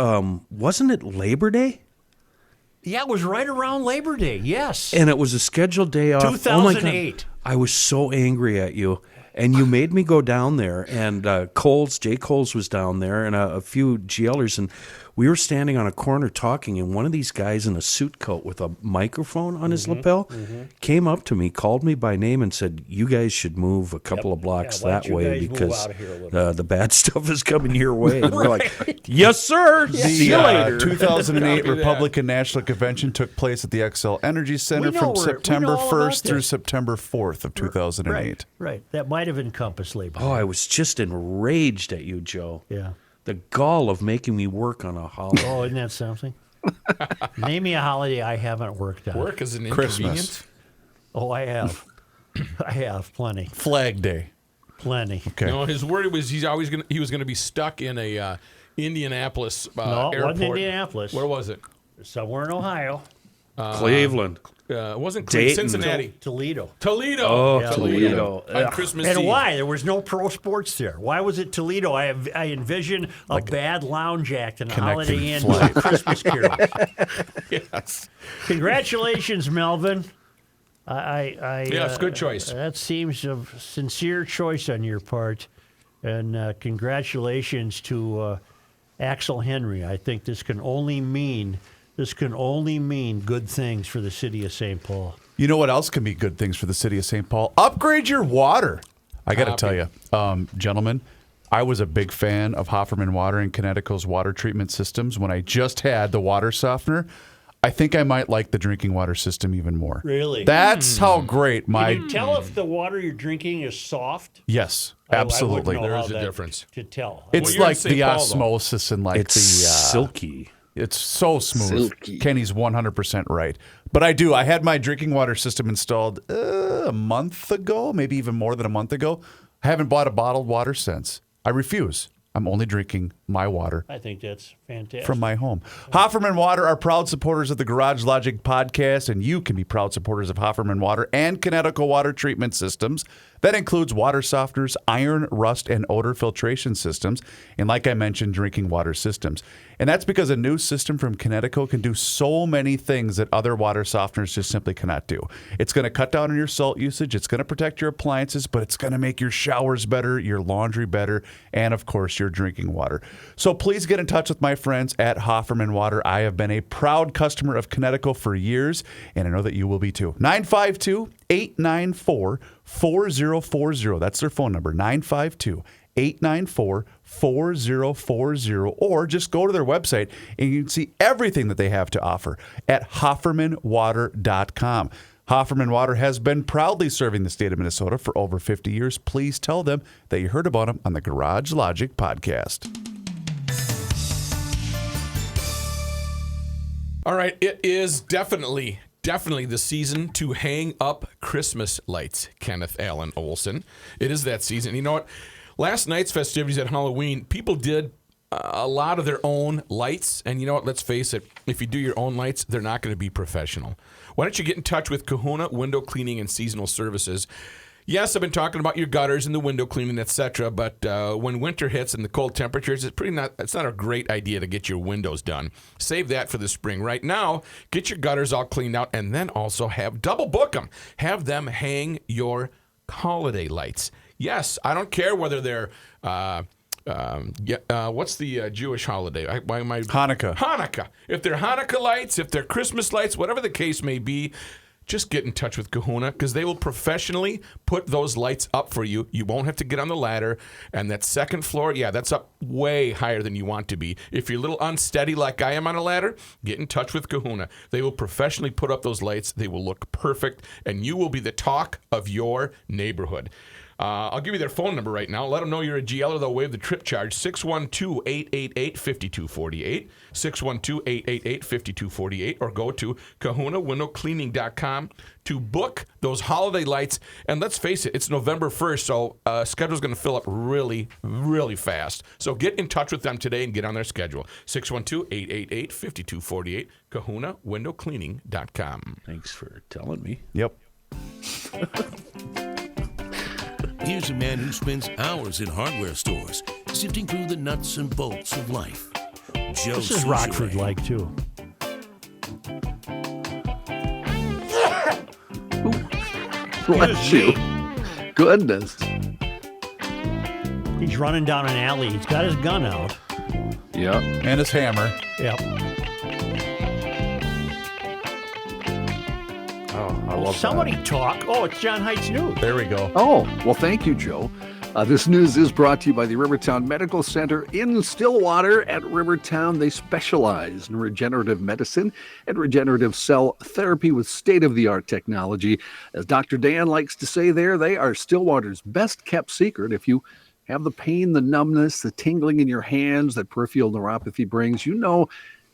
wasn't it Labor Day? Yeah, it was right around Labor Day, yes. And it was a scheduled day off. 2008. Oh my God. I was so angry at you. And you made me go down there, and Jay Coles was down there, and a few GLers, and we were standing on a corner talking, and one of these guys in a suit coat with a microphone on his lapel came up to me, called me by name, and said, you guys should move a couple of blocks why don't that you way guys move because out of here a little the bad stuff is coming your way. And we're like, yes, sir. See you The later. 2008 Copy that. Republican National Convention took place at the XL Energy Center We know from we know September all about 1st through this. September 4th of 2008. Right. That might have encompassed Labor Day. Oh, I was just enraged at you, Joe. Yeah. The gall of making me work on a holiday. Oh, isn't that something? Name me a holiday I haven't worked on. Work is an Christmas. inconvenience. Oh, I have. I have plenty. Flag Day. Plenty. Okay. No, his worry was he was going to be stuck in a Indianapolis No, it airport. wasn't Indianapolis. Where was it? Somewhere in Ohio. Cleveland. It wasn't Dayton. Cincinnati. Toledo. Toledo. Oh, Yeah. Toledo. On Christmas And Eve. why? There was no pro sports there. Why was it Toledo? I envision a bad lounge act and a Holiday Inn flight. Christmas carol. Yes. Congratulations, Melvin. Yes, good choice. That seems a sincere choice on your part. And congratulations to Axel Henry. I think this can only mean good things for the city of St. Paul. You know what else can be good things for the city of St. Paul? Upgrade your water. I got to tell you, gentlemen, I was a big fan of Hofferman Water and Connecticut's water treatment systems when I just had the water softener. I think I might like the drinking water system even more. Really? That's how great my. Can you tell if the water you're drinking is soft? Yes, I absolutely. wouldn't know There how is a that difference. to tell. It's Well, you're in like St. the Paul, though. osmosis and like It's the silky. It's so smooth. Silky. Kenny's 100% right. But I had my drinking water system installed a month ago, maybe even more than a month ago. I haven't bought a bottled water since. I refuse. I'm only drinking my water I think that's fantastic. from my home. Hofferman Water are proud supporters of the Garage Logic podcast, and you can be proud supporters of Hofferman Water and Connecticut Water Treatment Systems. That includes water softeners, iron, rust, and odor filtration systems, and like I mentioned, drinking water systems. And that's because a new system from Connecticut can do so many things that other water softeners just simply cannot do. It's going to cut down on your salt usage, it's going to protect your appliances, but it's going to make your showers better, your laundry better, and of course, your drinking water. So please get in touch with my friends at Hofferman Water. I have been a proud customer of Connecticut for years, and I know that you will be too. 952-894-4040. That's their phone number, 952-894-4040. Or just go to their website and you can see everything that they have to offer at HoffermanWater.com. Hofferman Water has been proudly serving the state of Minnesota for over 50 years. Please tell them that you heard about them on the Garage Logic podcast. All right, it is definitely the season to hang up Christmas lights, Kenneth Allen Olson. It is that season. You know what? Last night's festivities at Halloween, people did a lot of their own lights. And you know what? Let's face it. If you do your own lights, they're not going to be professional. Why don't you get in touch with Kahuna Window Cleaning and Seasonal Services? Yes, I've been talking about your gutters and the window cleaning, etc. But when winter hits and the cold temperatures, it's not a great idea to get your windows done. Save that for the spring. Right now, get your gutters all cleaned out, and then also double book them. Have them hang your holiday lights. Yes, I don't care whether they're what's the Jewish holiday? Why am I Hanukkah. Hanukkah. If they're Hanukkah lights, if they're Christmas lights, whatever the case may be. Just get in touch with Kahuna because they will professionally put those lights up for you. You won't have to get on the ladder. And that second floor, that's up way higher than you want to be. If you're a little unsteady like I am on a ladder, get in touch with Kahuna. They will professionally put up those lights. They will look perfect, and you will be the talk of your neighborhood. I'll give you their phone number right now. Let them know you're a GLer. They'll waive the trip charge, 612-888-5248, 612-888-5248, or go to kahunawindowcleaning.com to book those holiday lights. And let's face it, it's November 1st, so schedule's going to fill up really, really fast. So get in touch with them today and get on their schedule, 612-888-5248, kahunawindowcleaning.com. Thanks for telling me. Yep. Here's a man who spends hours in hardware stores, sifting through the nuts and bolts of life. Joe This is Soucheray. Rockford-like, too. Bless you. Goodness. He's running down an alley. He's got his gun out. Yeah. And his hammer. Yep. Oh, I love Somebody talk. Oh, it's John Height's news. There we go. Oh, well, thank you, Joe. This news is brought to you by the Rivertown Medical Center in Stillwater. At Rivertown, they specialize in regenerative medicine and regenerative cell therapy with state-of-the-art technology. As Dr. Dan likes to say there, they are Stillwater's best-kept secret. If you have the pain, the numbness, the tingling in your hands that peripheral neuropathy brings, you know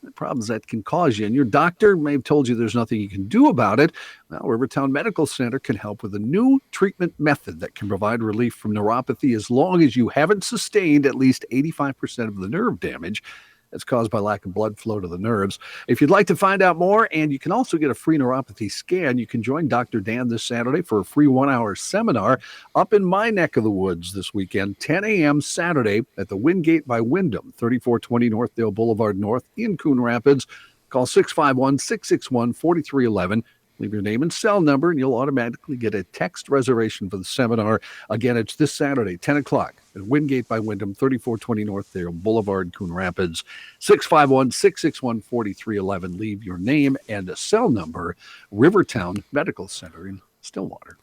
the problems that can cause you. And your doctor may have told you there's nothing you can do about it. Well, Rivertown Medical Center can help with a new treatment method that can provide relief from neuropathy as long as you haven't sustained at least 85% of the nerve damage that's caused by lack of blood flow to the nerves. If you'd like to find out more, and you can also get a free neuropathy scan, you can join Dr. Dan this Saturday for a free 1-hour seminar up in my neck of the woods this weekend, 10 a.m. Saturday at the Wingate by Wyndham, 3420 Northdale Boulevard North in Coon Rapids. Call 651-661-4311. Leave your name and cell number, and you'll automatically get a text reservation for the seminar. Again, it's this Saturday, 10 o'clock at Wingate by Wyndham, 3420 Northdale Boulevard, Coon Rapids. 651-661-4311. Leave your name and a cell number. Rivertown Medical Center in Stillwater.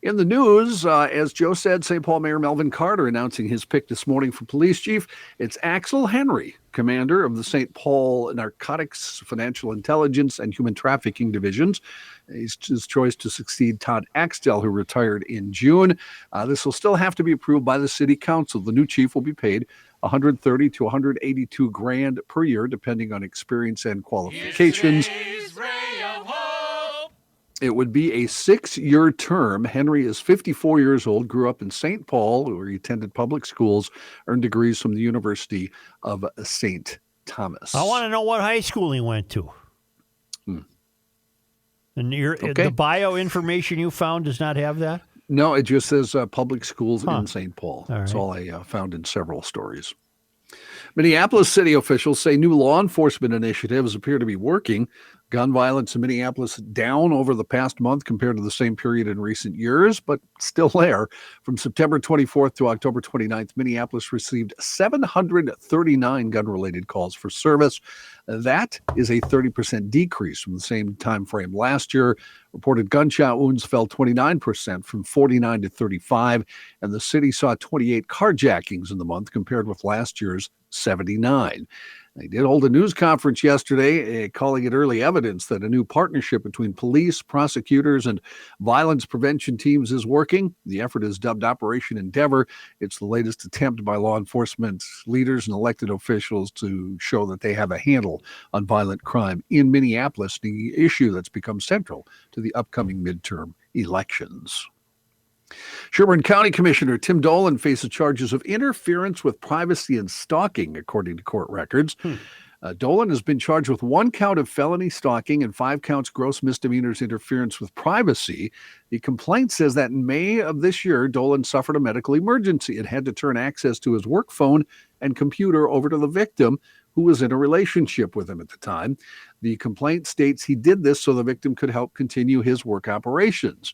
In the news, as Joe said, St. Paul Mayor Melvin Carter announcing his pick this morning for police chief. It's Axel Henry, commander of the St. Paul Narcotics, Financial Intelligence, and Human Trafficking Divisions. His choice to succeed Todd Axtell, who retired in June. This will still have to be approved by the city council. The new chief will be paid $130 to $182,000 per year, depending on experience and qualifications. It would be a 6-year term. Henry is 54 years old, grew up in St. Paul, where he attended public schools, earned degrees from the University of St. Thomas. I want to know what high school he went to. And the bio information you found does not have that? No, it just says public schools in St. Paul. All right. That's all I found in several stories. Minneapolis city officials say new law enforcement initiatives appear to be working. Gun violence in Minneapolis down over the past month compared to the same period in recent years, but still there. From September 24th to October 29th, Minneapolis received 739 gun-related calls for service. That is a 30% decrease from the same time frame last year. Reported gunshot wounds fell 29% from 49 to 35, and the city saw 28 carjackings in the month compared with last year's 79. They did hold a news conference yesterday, calling it early evidence that a new partnership between police, prosecutors, and violence prevention teams is working. The effort is dubbed Operation Endeavor. It's the latest attempt by law enforcement leaders and elected officials to show that they have a handle on violent crime in Minneapolis, the issue that's become central to the upcoming midterm elections. Sherburne County Commissioner Tim Dolan faces charges of interference with privacy and stalking, according to court records. Dolan has been charged with 1 count of felony stalking and 5 counts gross misdemeanors interference with privacy. The complaint says that in May of this year, Dolan suffered a medical emergency and had to turn access to his work phone and computer over to the victim, who was in a relationship with him at the time. The complaint states he did this so the victim could help continue his work operations.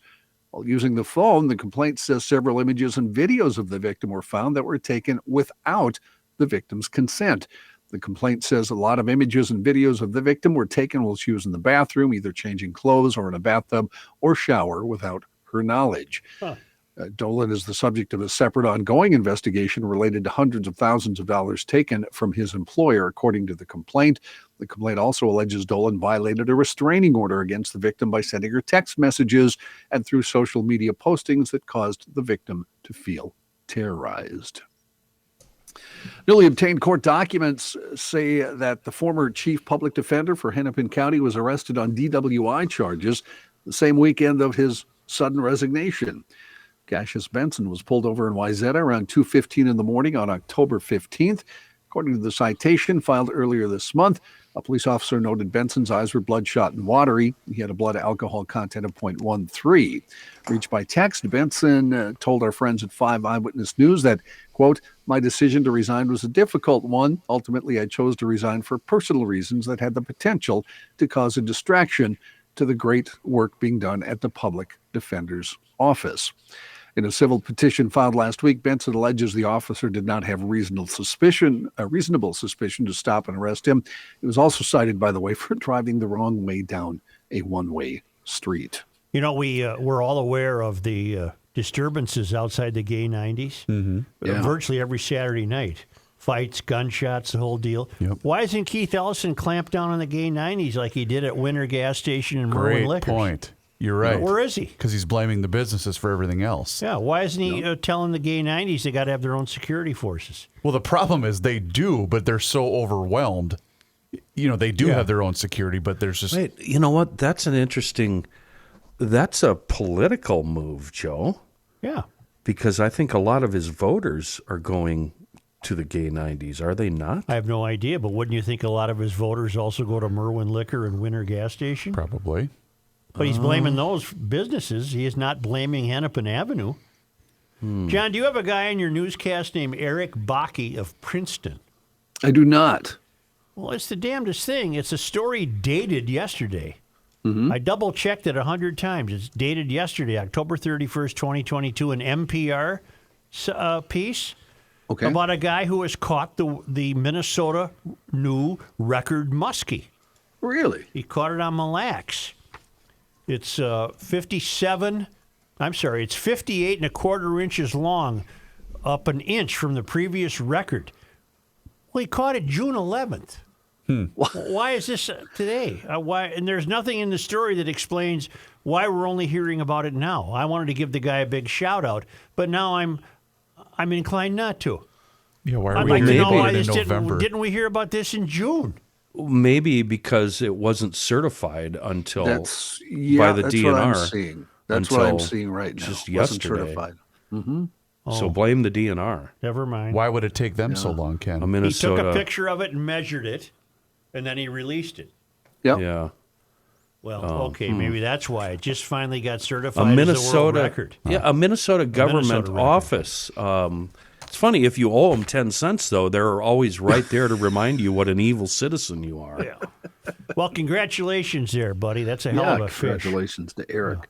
While using the phone, the complaint says several images and videos of the victim were found that were taken without the victim's consent. The complaint says a lot of images and videos of the victim were taken while she was in the bathroom, either changing clothes or in a bathtub or shower without her knowledge. Dolan is the subject of a separate ongoing investigation related to hundreds of thousands of dollars taken from his employer, according to the complaint. The complaint also alleges Dolan violated a restraining order against the victim by sending her text messages and through social media postings that caused the victim to feel terrorized. Newly obtained court documents say that the former chief public defender for Hennepin County was arrested on DWI charges the same weekend of his sudden resignation. Cassius Benson was pulled over in Wayzata around 2:15 in the morning on October 15th. According to the citation filed earlier this month, a police officer noted Benson's eyes were bloodshot and watery. He had a blood alcohol content of 0.13. Reached by text, Benson told our friends at 5 Eyewitness News that, quote, "My decision to resign was a difficult one. Ultimately, I chose to resign for personal reasons that had the potential to cause a distraction to the great work being done at the public defender's office." In a civil petition filed last week, Benson alleges the officer did not have reasonable suspicion to stop and arrest him. He was also cited, by the way, for driving the wrong way down a one-way street. You know, we're all aware of the disturbances outside the gay 90s. Virtually every Saturday night. Fights, gunshots, the whole deal. Yep. Why isn't Keith Ellison clamped down on the gay 90s like he did at Winter Gas Station and Merwin Liquors? Great point. You're right. Where is he? Because he's blaming the businesses for everything else. Yeah, why isn't he telling the gay 90s they got to have their own security forces? Well, the problem is they do, but they're so overwhelmed. You know, they do have their own security, but there's just... Wait, you know what? That's a political move, Joe. Yeah. Because I think a lot of his voters are going to the gay 90s, are they not? I have no idea, but wouldn't you think a lot of his voters also go to Merwin Liquor and Winter Gas Station? Probably. But he's blaming those businesses. He is not blaming Hennepin Avenue. John, do you have a guy on your newscast named Eric Bakke of Princeton? I do not. Well, it's the damnedest thing. It's a story dated yesterday. I double-checked it 100 times. It's dated yesterday, October 31st, 2022, an NPR piece about a guy who has caught the Minnesota new record muskie. Really? He caught it on Mille Lacs. It's 57 I'm sorry, it's 58 and a quarter inches long, up an inch from the previous record. Well, he caught it June 11th. Why is this today? Why? And there's nothing in the story that explains why we're only hearing about it now. I wanted to give the guy a big shout out, but now I'm inclined not to. Yeah, why are I'd we like to hearing know about why it in this November? didn't we hear about this in June? Maybe because it wasn't certified until That's by the that's DNR. what I'm seeing. That's what I'm until seeing right now. just Wasn't yesterday. certified. So blame the DNR. Never mind. Why would it take them so long, Ken? A He Minnesota. took a picture of it and measured it, and then he released it. Yep. Yeah. Well, okay, maybe that's why it just finally got A certified as a world Minnesota record. Yeah, a Minnesota government Minnesota record. office. It's funny, if you owe them 10 cents, though, they're always right there to remind you what an evil citizen you are. Yeah. Well, congratulations there, buddy. That's a hell Yeah, of a fish. congratulations to Eric.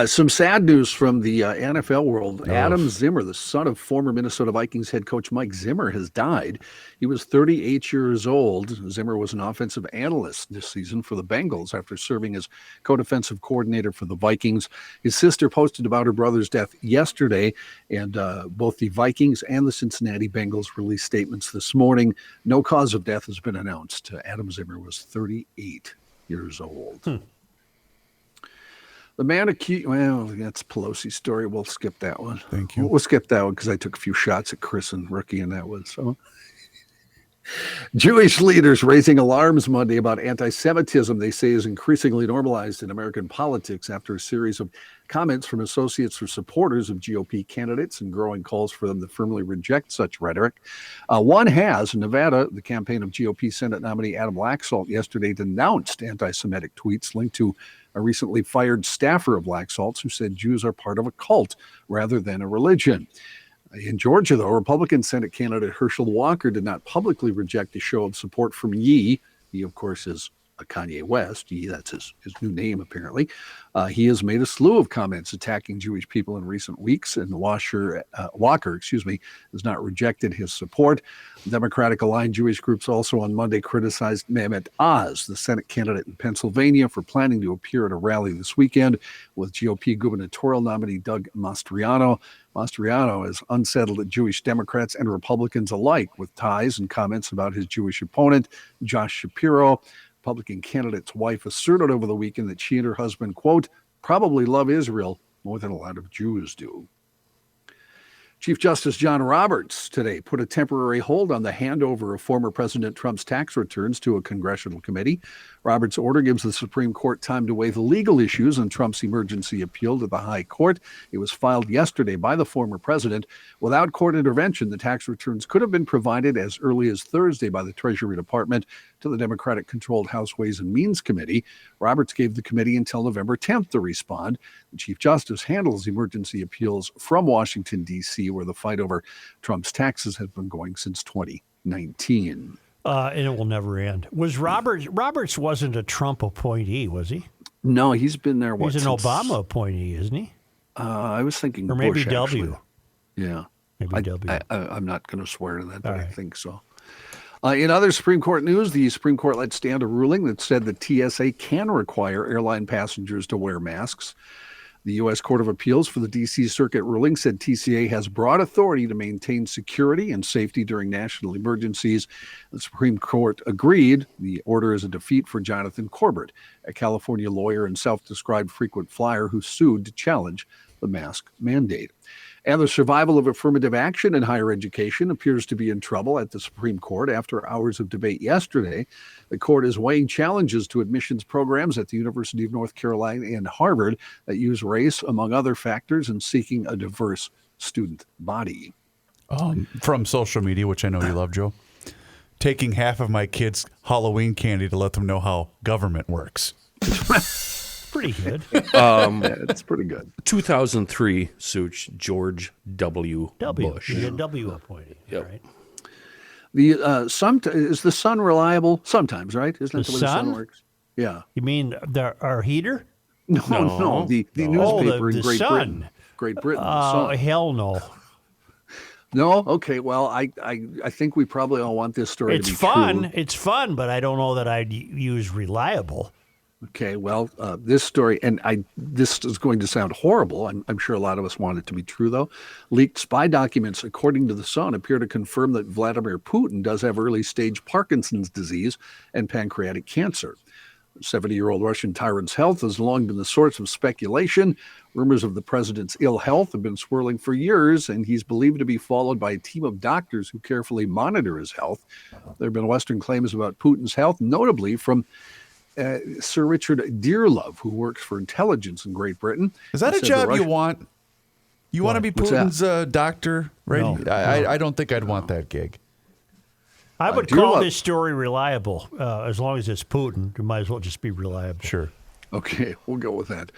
Some sad news from the NFL world. Adam Zimmer, the son of former Minnesota Vikings head coach Mike Zimmer, has died. He was 38 years old. Zimmer was an offensive analyst this season for the Bengals after serving as co-defensive coordinator for the Vikings. His sister posted about her brother's death yesterday, and both the Vikings and the Cincinnati Bengals released statements this morning. No cause of death has been announced. Adam Zimmer was 38 years old. The man accused, well, that's Pelosi's story. We'll skip that one. Thank you. We'll skip that one because I took a few shots at Chris and Rookie in that one. So, Jewish leaders raising alarms Monday about anti-Semitism they say is increasingly normalized in American politics after a series of comments from associates or supporters of GOP candidates and growing calls for them to firmly reject such rhetoric. One has, in Nevada, the campaign of GOP Senate nominee Adam Laxalt yesterday denounced anti-Semitic tweets linked to a recently fired staffer of Laxalt's who said Jews are part of a cult rather than a religion. In Georgia, though, Republican Senate candidate Herschel Walker did not publicly reject a show of support from Ye. He, of course, is a Kanye West. Ye, that's his new name, apparently. He has made a slew of comments attacking Jewish people in recent weeks, and Walker, has not rejected his support. Democratic-aligned Jewish groups also on Monday criticized Mehmet Oz, the Senate candidate in Pennsylvania, for planning to appear at a rally this weekend with GOP gubernatorial nominee Doug Mastriano. Mastriano is unsettled at Jewish Democrats and Republicans alike with ties and comments about his Jewish opponent, Josh Shapiro. Republican candidate's wife asserted over the weekend that she and her husband, quote, probably love Israel more than a lot of Jews do. Chief Justice John Roberts today put a temporary hold on the handover of former President Trump's tax returns to a congressional committee. Roberts' order gives the Supreme Court time to weigh the legal issues on Trump's emergency appeal to the High Court. It was filed yesterday by the former president. Without court intervention, the tax returns could have been provided as early as Thursday by the Treasury Department to the Democratic-controlled House Ways and Means Committee. Roberts gave the committee until November 10th to respond. The Chief Justice handles emergency appeals from Washington, D.C., where the fight over Trump's taxes has been going since 2019. And it will never end. Was Roberts wasn't a Trump appointee, was he? No, he's been there. He's an Obama appointee, isn't he? I was thinking Or maybe Bush, W. actually. Yeah. Maybe W. I'm not going to swear to that, but All I right. think so. In other Supreme Court news, the Supreme Court let stand a ruling that said the TSA can require airline passengers to wear masks. The U.S. Court of Appeals for the D.C. Circuit ruling said TCA has broad authority to maintain security and safety during national emergencies. The Supreme Court agreed. The order is a defeat for Jonathan Corbett, a California lawyer and self-described frequent flyer who sued to challenge the mask mandate. And the survival of affirmative action in higher education appears to be in trouble at the Supreme Court after hours of debate yesterday. The court is weighing challenges to admissions programs at the University of North Carolina and Harvard that use race, among other factors, in seeking a diverse student body. From social media, which I know you love, Joe. Taking half of my kids' Halloween candy to let them know how government works. Pretty good. It's pretty good. 2003, Such, George W. Bush. He's a W appointee. Yep. Right. The is the sun reliable? Sometimes, right? Isn't that The the way the sun? sun works? Yeah. You mean our heater? No. The newspaper in the Great Sun. Britain. Great Britain. The Oh, Sun. hell no. No? Okay. Well, I think we probably all want this story It's to be fun. true. It's fun, but I don't know that I'd use reliable. Okay, well, this story, and this is going to sound horrible. I'm sure a lot of us want it to be true, though. Leaked spy documents, according to The Sun, appear to confirm that Vladimir Putin does have early-stage Parkinson's disease and pancreatic cancer. 70-year-old Russian tyrant's health has long been the source of speculation. Rumors of the president's ill health have been swirling for years, and he's believed to be followed by a team of doctors who carefully monitor his health. There have been Western claims about Putin's health, notably from Sir Richard Dearlove, who works for intelligence in Great Britain. Is that a job you want? You want to be What's Putin's doctor? Right? No, I don't think I'd want that gig. I would call this story reliable. As long as it's Putin, it might as well just be reliable. Sure. Okay, we'll go with that.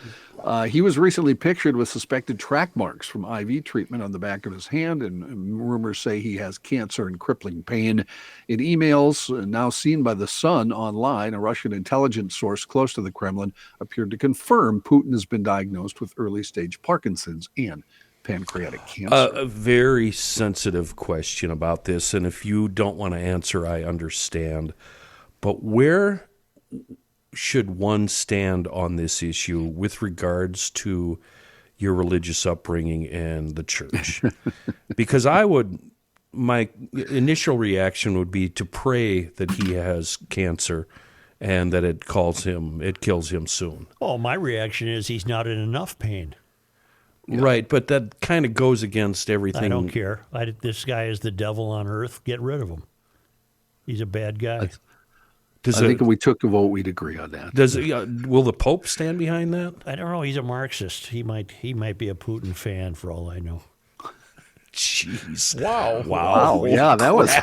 He was recently pictured with suspected track marks from IV treatment on the back of his hand, and rumors say he has cancer and crippling pain. In emails now seen by The Sun online, a Russian intelligence source close to the Kremlin appeared to confirm Putin has been diagnosed with early-stage Parkinson's and pancreatic cancer. A very sensitive question about this, and if you don't want to answer, I understand. But where should one stand on this issue with regards to your religious upbringing and the church? Because my initial reaction would be to pray that he has cancer and that it kills him soon. Well, my reaction is he's not in enough pain. Yeah. Right, but that kind of goes against everything. I don't care. This guy is the devil on earth. Get rid of him. He's a bad guy. I think if we took a vote, we'd agree on that. Will the Pope stand behind that? I don't know. He's a Marxist. He might be a Putin fan for all I know. Jeez! Wow! Yeah, that was.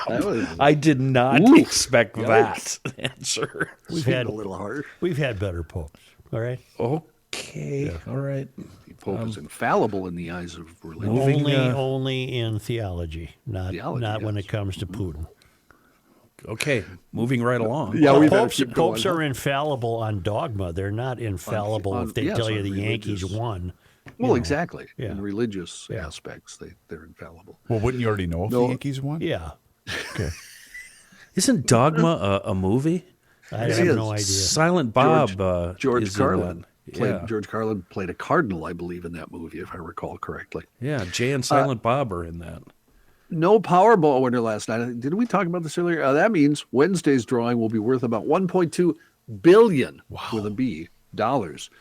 I did not expect that answer. We've had a little harsh. We've had better popes. All right. Okay. Yeah. All right. The Pope is infallible in the eyes of religion. Only in theology, not when it comes to Putin. Okay, moving right along. Yeah, popes are infallible on dogma. They're not infallible if they tell you the Yankees won. Well, exactly. Yeah. In religious aspects, they're infallible. Well, wouldn't you already know if the Yankees won? Yeah. Okay. Isn't Dogma a movie? I have no idea. Silent Bob. George Carlin. George Carlin played a cardinal, I believe, in that movie, if I recall correctly. Yeah, Jay and Silent Bob are in that. No Powerball winner last night. Did we talk about this earlier? That means Wednesday's drawing will be worth about $1.2 billion with a B dollars.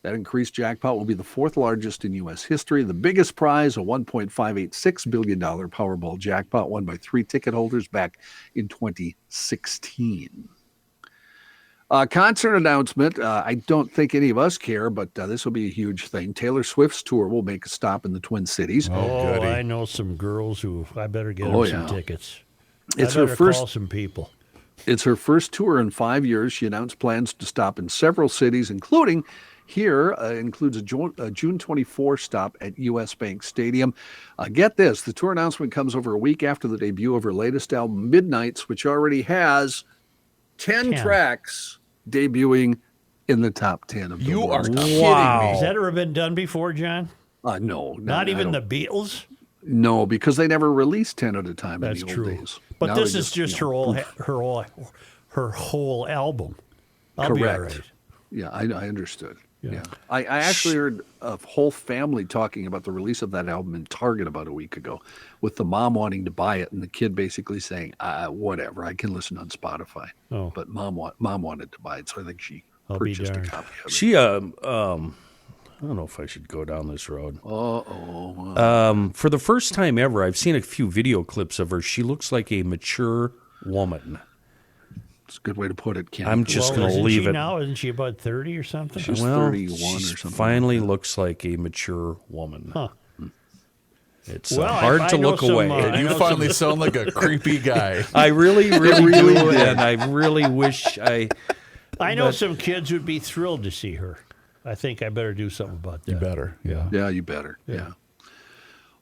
That increased jackpot will be the fourth largest in U.S. history. The biggest prize, a $1.586 billion Powerball jackpot won by 3 ticket holders back in 2016. Concert announcement. I don't think any of us care, but this will be a huge thing. Taylor Swift's tour will make a stop in the Twin Cities. Oh, I know some girls who I better get them some tickets. It's her first. Call some people. It's her first tour in 5 years. She announced plans to stop in several cities, including here. Includes a June 24 stop at U.S. Bank Stadium. Get this: the tour announcement comes over a week after the debut of her latest album, Midnights, which already has 10 tracks debuting in the top 10 of the You are kidding me. Has that ever been done before, John? No. Not even the Beatles? No, because they never released 10 at a time That's in the true. old days. But Now this they is just her whole album. I'll be all right. Yeah, I understood. Yeah. I actually heard a whole family talking about the release of that album in Target about a week ago, with the mom wanting to buy it and the kid basically saying, whatever, I can listen on Spotify. Oh. But mom wanted to buy it, so I think she purchased a copy of it. She, I don't know if I should go down this road. For the first time ever, I've seen a few video clips of her. She looks like a mature woman. It's a good way to put it, Ken. I'm just going to leave it. Now, isn't she about 30 or something? She's 31 or something. Finally looks like a mature woman. Huh. It's hard to look away. You finally sound like a creepy guy. I really do, and I really wish I know some kids would be thrilled to see her. I think I better do something about that. You better. Yeah. Yeah, you better. Yeah.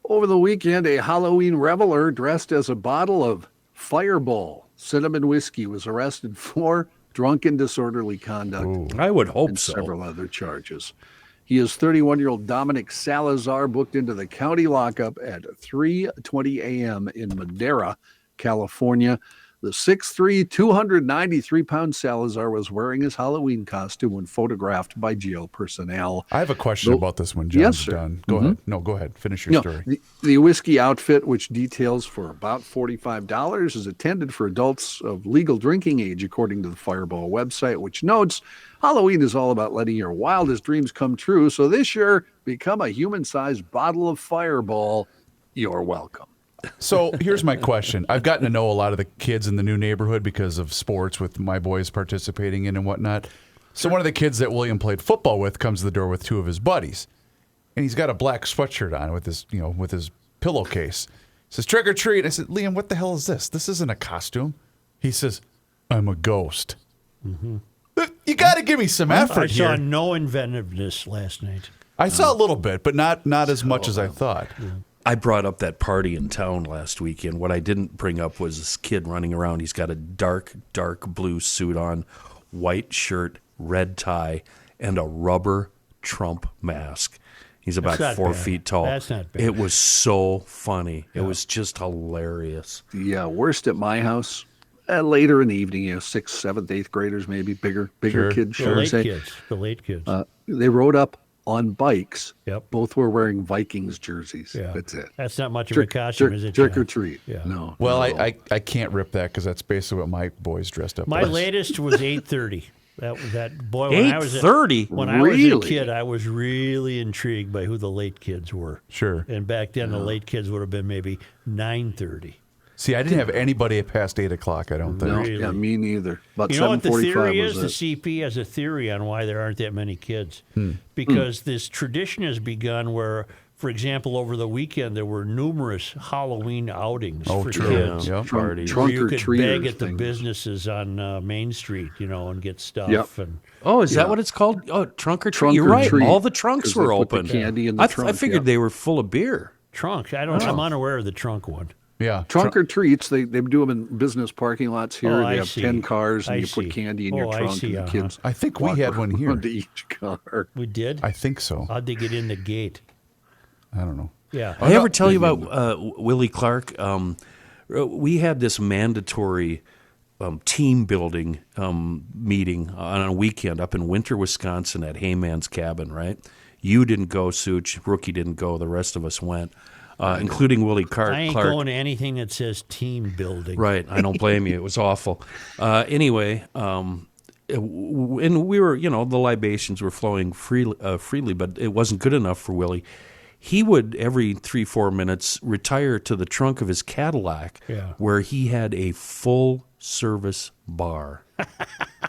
Over the weekend, a Halloween reveler dressed as a bottle of Fireball cinnamon whiskey was arrested for drunken disorderly conduct. Ooh, I would hope and so. Several other charges. He is 31-year-old Dominic Salazar, booked into the county lockup at 3:20 a.m. in Madera, California. The 6'3", 293-pound Salazar was wearing his Halloween costume when photographed by jail personnel. I have a question about this when John's Yes, sir. done. Go ahead. No, go ahead. Finish your story. The whiskey outfit, which details for about $45, is intended for adults of legal drinking age, according to the Fireball website, which notes Halloween is all about letting your wildest dreams come true. So this year, become a human-sized bottle of Fireball. You're welcome. So here's my question. I've gotten to know a lot of the kids in the new neighborhood because of sports with my boys participating in and whatnot. So one of the kids that William played football with comes to the door with two of his buddies. And he's got a black sweatshirt on with his pillowcase. Says, trick or treat. I said, Liam, what the hell is this? This isn't a costume. He says, I'm a ghost. Mm-hmm. You got to give me some effort I saw here. no inventiveness last night. I saw a little bit, but not as much as I thought. Yeah. I brought up that party in town last weekend. What I didn't bring up was this kid running around. He's got a dark blue suit on, white shirt, red tie, and a rubber Trump mask. He's about That's not 4 bad. feet tall. That's not bad. It was so funny. Yeah. It was just hilarious. The worst at my house, later in the evening, 6th, 7th, 8th graders, maybe bigger Sure. kids, The shall I say. late kids. They rode up on bikes. Yep. Both were wearing Vikings jerseys. Yeah. That's it. That's not much of a costume, is it? Trick John? or treat. Yeah. No. Well, no. I can't rip that because that's basically what my boys dressed up My as. latest was 8:30. That boy. When I was a 8:30? when I was a Really? kid, I was really intrigued by who the late kids were. Sure. And back then, the late kids would have been maybe 9:30. See, I didn't have anybody past 8 o'clock, I don't think. No, Really? yeah, me neither. About You know what the 7:45 theory was is? The it. CP has a theory on why there aren't that many kids. Because this tradition has begun where, for example, over the weekend there were numerous Halloween outings for true. kids. Yep. Parties. Trunk Where you or could treaters beg at the things. businesses on Main Street, and get stuff. Yep. And Oh, is that what it's called? Oh, trunk or treat. Trunk You're or right. treat, All the trunks 'cause they were put the open. candy in the I trunk, figured yeah. they were full of beer. trunk. I'm unaware of the trunk one. Yeah. Trunk or treats, they do them in business parking lots here. Oh, They I have see. 10 cars, and I you see. put candy in your Oh, I trunk, see, and the uh-huh. kids I think we walk had one here. around to each car. We did? I think so. How'd they get in the gate? I don't know. Yeah. I ever tell you about Willie Clark? We had this mandatory team building meeting on a weekend up in Winter, Wisconsin at Hayman's Cabin, right? You didn't go, Such. Rookie didn't go. The rest of us went, including Willie Clark. I ain't going to anything that says team building. Right. I don't blame you. It was awful. Anyway, and we were, the libations were flowing freely, but it wasn't good enough for Willie. He would, every 3-4 minutes, retire to the trunk of his Cadillac Yeah. where he had a full-service bar.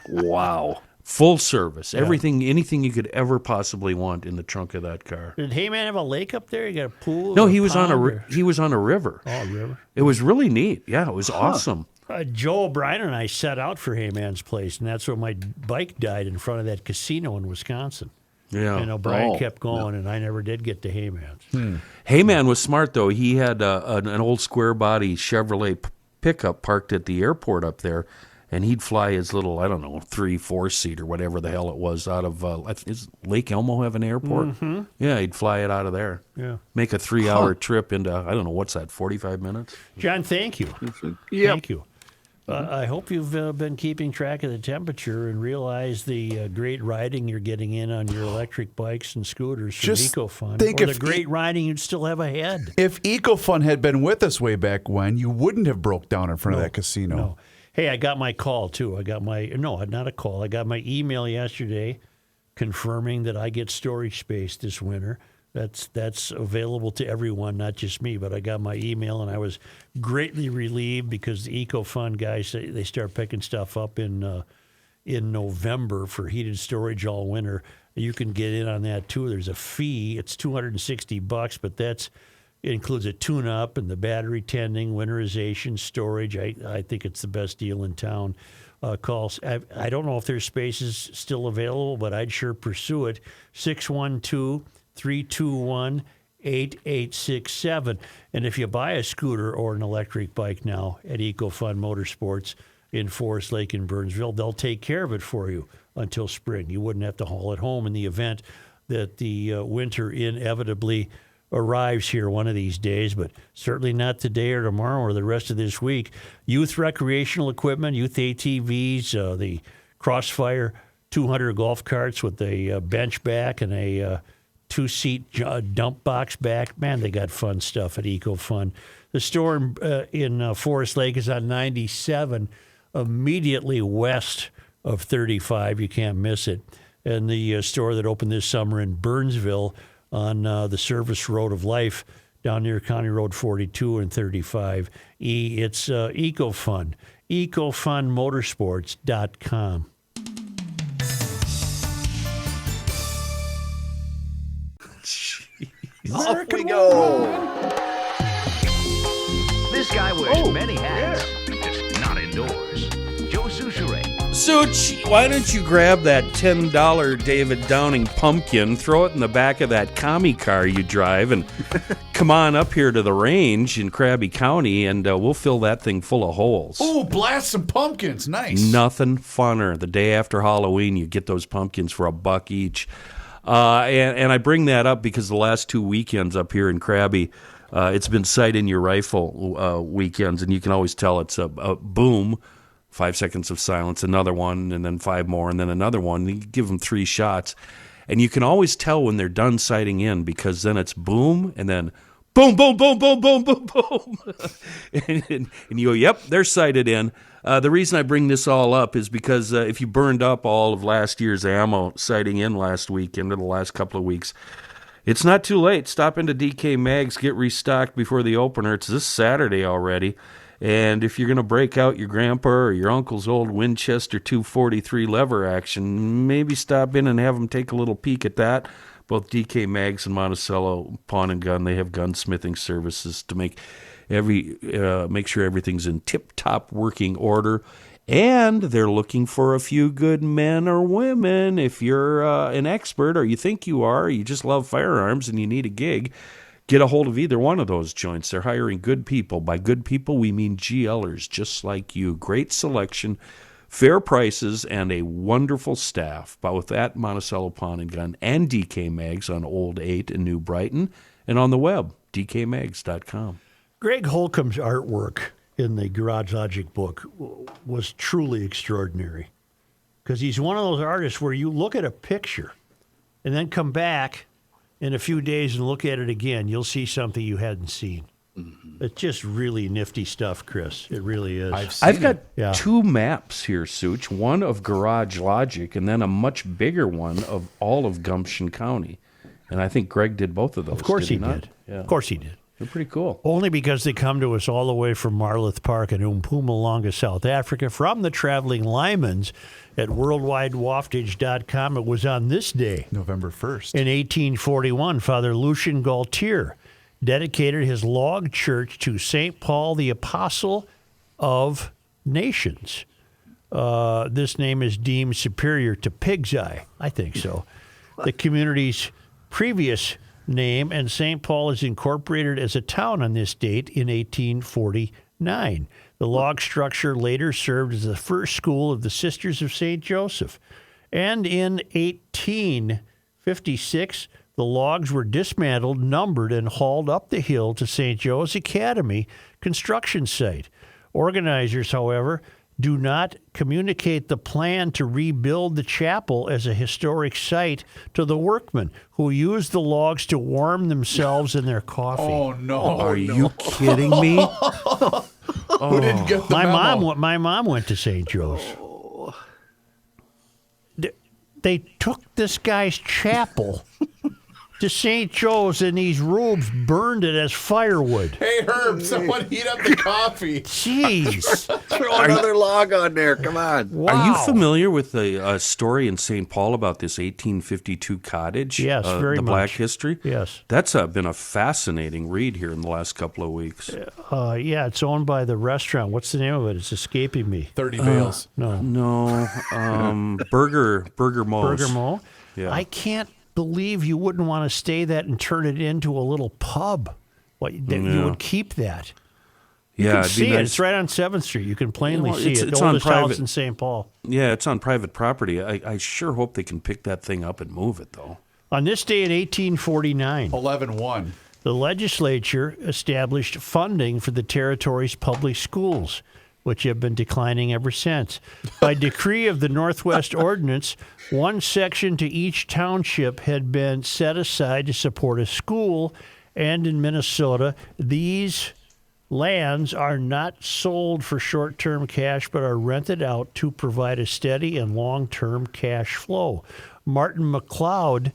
Wow. Full service. Everything, anything you could ever possibly want in the trunk of that car. Did Heyman have a lake up there? You got a pool? No, or he was on pond, or- he was on a river. Oh, river. It was really neat. Yeah, it was awesome. Joe O'Brien and I set out for Heyman's place, and that's where my bike died in front of that casino in Wisconsin. Yeah. And O'Brien Oh, kept going, and I never did get to Heyman's. Heyman was smart though. He had an old square body Chevrolet pickup parked at the airport up there, and he'd fly his little 3-4 seat or whatever the hell it was out of is Lake Elmo have an airport? Mm-hmm. Yeah, he'd fly it out of there. Yeah. Make a 3-hour trip into what's that, 45 minutes? John, thank you. Yep. Thank you. I hope you've been keeping track of the temperature and realize the great riding you're getting in on your electric bikes and scooters from Just EcoFun. think Or the if great riding you'd still have ahead. If EcoFun had been with us way back when, you wouldn't have broke down in front of that casino. No. Hey, I got my call, too. I got not a call. I got my email yesterday confirming that I get storage space this winter. That's available to everyone, not just me. But I got my email, and I was greatly relieved because the EcoFund guys, they start picking stuff up in November for heated storage all winter. You can get in on that, too. There's a fee. It's $260, but it includes a tune-up and the battery tending, winterization, storage. I think it's the best deal in town. Calls. I don't know if there's spaces still available, but I'd sure pursue it. 612-321-8867. And if you buy a scooter or an electric bike now at EcoFun Motorsports in Forest Lake and Burnsville, they'll take care of it for you until spring. You wouldn't have to haul it home in the event that the winter inevitably arrives here one of these days, but certainly not today or tomorrow or the rest of this week. Youth recreational equipment, youth ATVs, the Crossfire 200 golf carts with a bench back and a two-seat dump box back. Man, they got fun stuff at EcoFun. The store in Forest Lake is on 97, immediately west of 35. You can't miss it. And the store that opened this summer in Burnsville on the Service Road of Life down near County Road 42 and 35. It's EcoFun, EcoFunMotorsports.com. Off we go. This guy wears many hats, just not indoors. Joe Souchere. Such, why don't you grab that $10 David Downing pumpkin, throw it in the back of that commie car you drive, and come on up here to the range in Krabby County, and we'll fill that thing full of holes. Oh, blast some pumpkins. Nice. Nothing funner. The day after Halloween, you get those pumpkins for $1 each. And I bring that up because the last 2 weekends up here in Krabby, it's been sight in your rifle weekends, and you can always tell it's a boom, 5 seconds of silence, another one, and then 5 more, and then another one. You give them 3 shots, and you can always tell when they're done sighting in because then it's boom, and then boom, boom, boom, boom, boom, boom, boom. and you go, yep, they're sighted in. The reason I bring this all up is because if you burned up all of last year's ammo sighting in last weekend or the last couple of weeks, it's not too late. Stop into DK Mags, get restocked before the opener. It's this Saturday already. And if you're going to break out your grandpa or your uncle's old Winchester 243 lever action, maybe stop in and have them take a little peek at that. Both DK Mags and Monticello Pawn and Gun, they have gunsmithing services to make sure everything's in tip-top working order. And they're looking for a few good men or women. If you're an expert or you think you are, or you just love firearms and you need a gig, get a hold of either one of those joints. They're hiring good people. By good people, we mean GLers just like you. Great selection, fair prices, and a wonderful staff, both at Monticello Pawn and Gun and DK Mags on Old 8 in New Brighton, and on the web, dkmags.com. Greg Holcomb's artwork in the Garage Logic book was truly extraordinary because he's one of those artists where you look at a picture and then come back in a few days and look at it again. You'll see something you hadn't seen. Mm-hmm. It's just really nifty stuff, Chris. It really is. I've got 2 maps here, Such. One of Garage Logic and then a much bigger one of all of Gumption County. And I think Greg did both of those. Of course he not? did. Yeah. Of course he did. They're pretty cool. Only because they come to us all the way from Marloth Park in Mpumalanga, South Africa, from the Traveling Lymans at worldwidewaftage.com. It was on this day, November 1st. in 1841, Father Lucian Gaultier dedicated his log church to St. Paul the Apostle of Nations. This name is deemed superior to Pig's Eye. I think so. The community's previous name, and St. Paul is incorporated as a town on this date in 1849. The log structure later served as the first school of the Sisters of St. Joseph. And in 1856, the logs were dismantled, numbered, and hauled up the hill to St. Joe's Academy construction site. Organizers, however, do not communicate the plan to rebuild the chapel as a historic site to the workmen who used the logs to warm themselves in their coffee. Oh, no. Are you kidding me? Who didn't get the memo? My mom went to St. Joe's. They took this guy's chapel to St. Joe's, and these rubes burned it as firewood. Hey, Herb, someone heat up the coffee. Jeez. Throw another log on there. Come on. Wow. Are you familiar with the story in St. Paul about this 1852 cottage? Yes, very the much. Black history? Yes. That's been a fascinating read here in the last couple of weeks. Yeah, it's owned by the restaurant. What's the name of it? It's escaping me. 30 Bales. No. Burger Mo's. Burger Mo? Yeah. I can't believe you wouldn't want to stay that and turn it into a little pub. You would keep that. You can it'd be see it. nice. It's right on 7th Street. You can plainly see it. it's The on oldest house private- in St. Paul. Yeah, it's on private property. I sure hope they can pick that thing up and move it, though. On this day in 1849, 11-1. The legislature established funding for the territory's public schools, which have been declining ever since. By decree of the Northwest Ordinance, one section to each township had been set aside to support a school, and in Minnesota, these lands are not sold for short-term cash but are rented out to provide a steady and long-term cash flow. Martin McLeod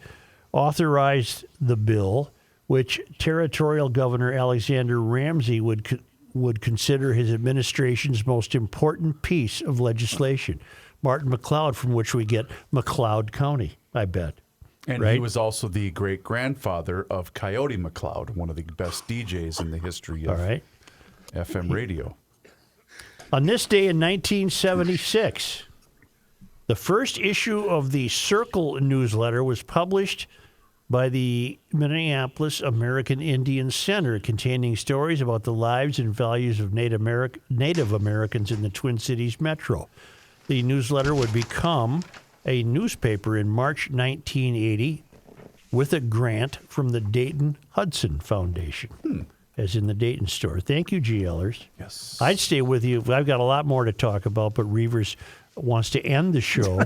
authorized the bill, which Territorial Governor Alexander Ramsey would consider his administration's most important piece of legislation. Martin McLeod, from which we get McLeod County, I bet. And right? He was also the great-grandfather of Coyote McLeod, one of the best DJs in the history of FM radio. On this day in 1976, the first issue of the Circle newsletter was published by the Minneapolis American Indian Center, containing stories about the lives and values of Native Americans in the Twin Cities metro. The newsletter would become a newspaper in March 1980 with a grant from the Dayton Hudson Foundation, as in the Dayton store. Thank you, GLers. Yes. I'd stay with you. I've got a lot more to talk about, but Reavers wants to end the show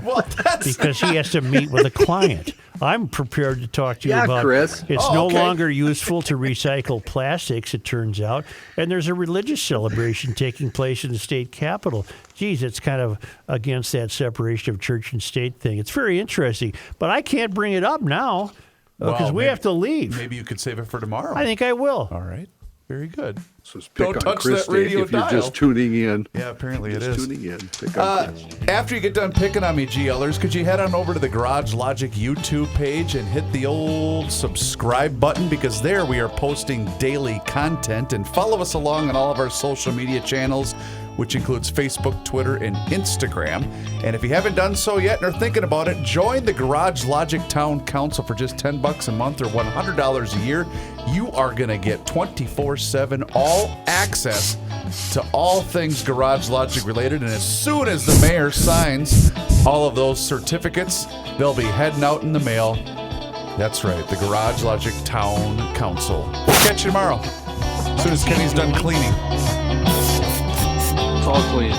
because he has to meet with a client. I'm prepared to talk to you about Chris. It's no longer useful to recycle plastics, it turns out, and there's a religious celebration taking place in the state capitol. Geez, it's kind of against that separation of church and state thing. It's very interesting, but I can't bring it up now because we have to leave. Maybe you could save it for tomorrow. I think I will. All right. Very good. So pick Don't on touch Chris that radio if you're dial. just tuning in. Yeah, apparently it Just is. tuning in. Pick on Chris. After you get done picking on me, GLers, could you head on over to the Garage Logic YouTube page and hit the old subscribe button, because there we are posting daily content, and follow us along on all of our social media channels, which includes Facebook, Twitter, and Instagram. And if you haven't done so yet and are thinking about it, join the Garage Logic Town Council for just $10 a month or $100 a year. You are going to get 24/7 all access to all things Garage Logic related. And as soon as the mayor signs all of those certificates, they'll be heading out in the mail. That's right, the Garage Logic Town Council. We'll catch you tomorrow as soon as Kenny's done cleaning. It's all clean.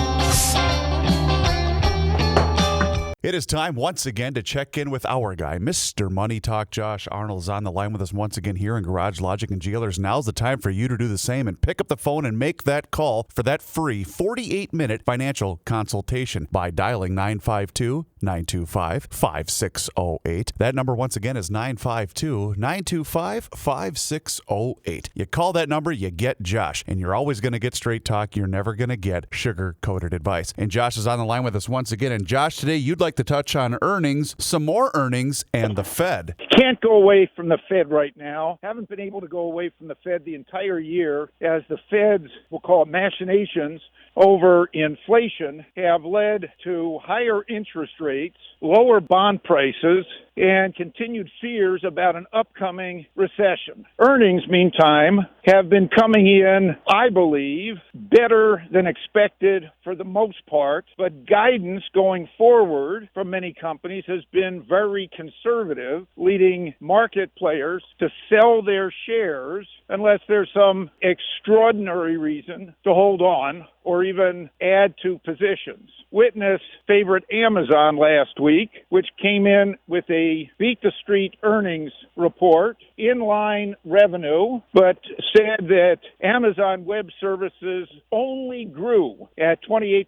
It is time once again to check in with our guy, Mr. Money Talk. Josh Arnold is on the line with us once again here in Garage Logic and GLers. Now's the time for you to do the same and pick up the phone and make that call for that free 48-minute financial consultation by dialing 952-925-5608. That number once again is 952-925-5608. You call that number, you get Josh, and you're always going to get straight talk. You're never going to get sugar-coated advice. And Josh is on the line with us once again. And Josh, today you'd like to touch on earnings, some more earnings, and the Fed. Can't go away from the Fed right now. Haven't been able to go away from the Fed the entire year, as the Fed's, we'll call it machinations, over inflation have led to higher interest rates, lower bond prices, and continued fears about an upcoming recession. Earnings, meantime, have been coming in, I believe, better than expected for the most part, but guidance going forward from many companies has been very conservative, leading market players to sell their shares unless there's some extraordinary reason to hold on or even add to positions. Witness favorite Amazon last week, which came in with a beat-the-street earnings report, inline revenue, but said that Amazon Web Services only grew at 28%.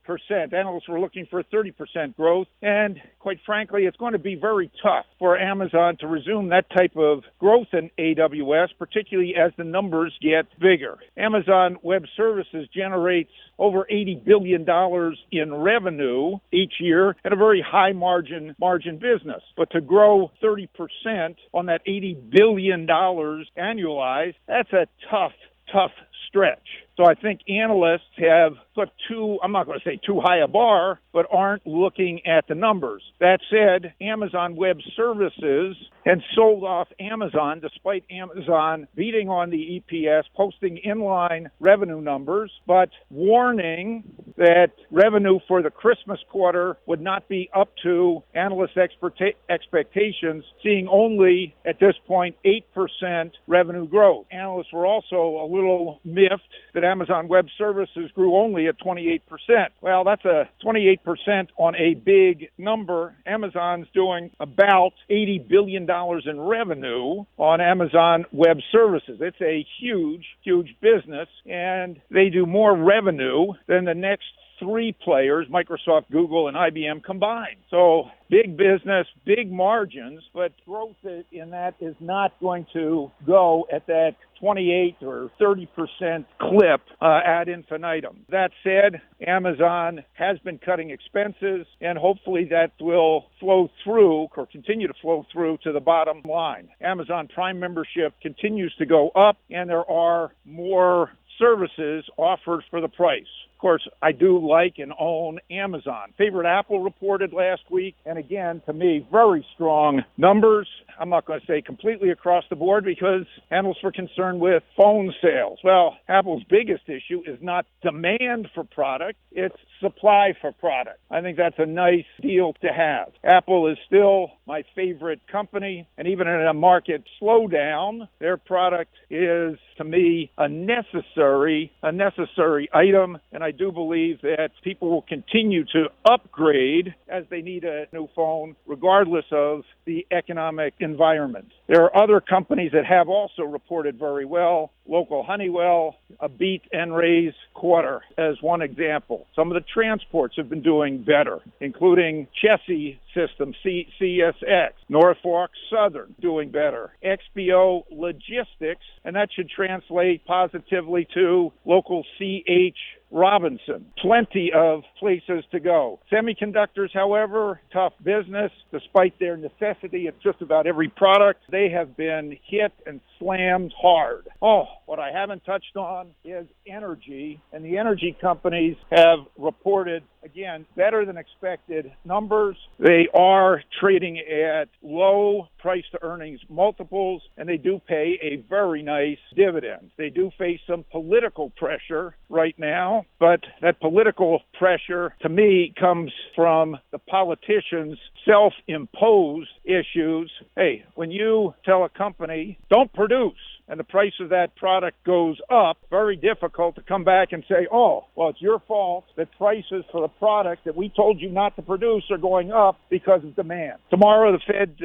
Analysts were looking for 30% growth, and quite frankly, it's going to be very tough for Amazon to resume that type of growth in AWS, particularly as the numbers get bigger. Amazon Web Services generates over $80 billion in revenue each year and a very high margin business. But to grow 30% on that $80 billion annualized, that's a tough stretch. So I think analysts have put I'm not going to say too high a bar, but aren't looking at the numbers. That said, Amazon Web Services had sold off Amazon despite Amazon beating on the EPS, posting inline revenue numbers, but warning that revenue for the Christmas quarter would not be up to analyst expectations, seeing only, at this point, 8% revenue growth. Analysts were also a little miffed that Amazon Web Services grew only at 28%. Well, that's a 28% on a big number. Amazon's doing about $80 billion in revenue on Amazon Web Services. It's a huge, huge business, and they do more revenue than the next three players, Microsoft, Google, and IBM combined. So big business, big margins, but growth in that is not going to go at that 28 or 30% clip ad infinitum. That said, Amazon has been cutting expenses, and hopefully that will flow through or continue to flow through to the bottom line. Amazon Prime membership continues to go up, and there are more services offered for the price. Of course, I do like and own Amazon. Favorite Apple reported last week, and again, to me, very strong numbers. I'm not going to say completely across the board because analysts were concerned with phone sales. Well, Apple's biggest issue is not demand for product, it's supply for product. I think that's a nice deal to have. Apple is still my favorite company, and even in a market slowdown, their product is, to me, a necessary item, and I do believe that people will continue to upgrade as they need a new phone, regardless of the economic environment. There are other companies that have also reported very well. Local Honeywell, a beat and raise quarter as one example. Some of the transports have been doing better, including Chessie Systems, CSX, Norfolk Southern doing better, XPO Logistics, and that should translate positively to local CH Robinson. Plenty of places to go. Semiconductors, however, tough business. Despite their necessity of just about every product, they have been hit and slammed hard. Oh, what I haven't touched on is energy, and the energy companies have reported, again, better than expected numbers. They are trading at low price-to-earnings multiples, and they do pay a very nice dividend. They do face some political pressure right now, but that political pressure, to me, comes from the politicians' self-imposed issues. Hey, when you tell a company, don't produce, and the price of that product goes up, very difficult to come back and say, oh, well, it's your fault that prices for the product that we told you not to produce are going up because of demand. Tomorrow, the Fed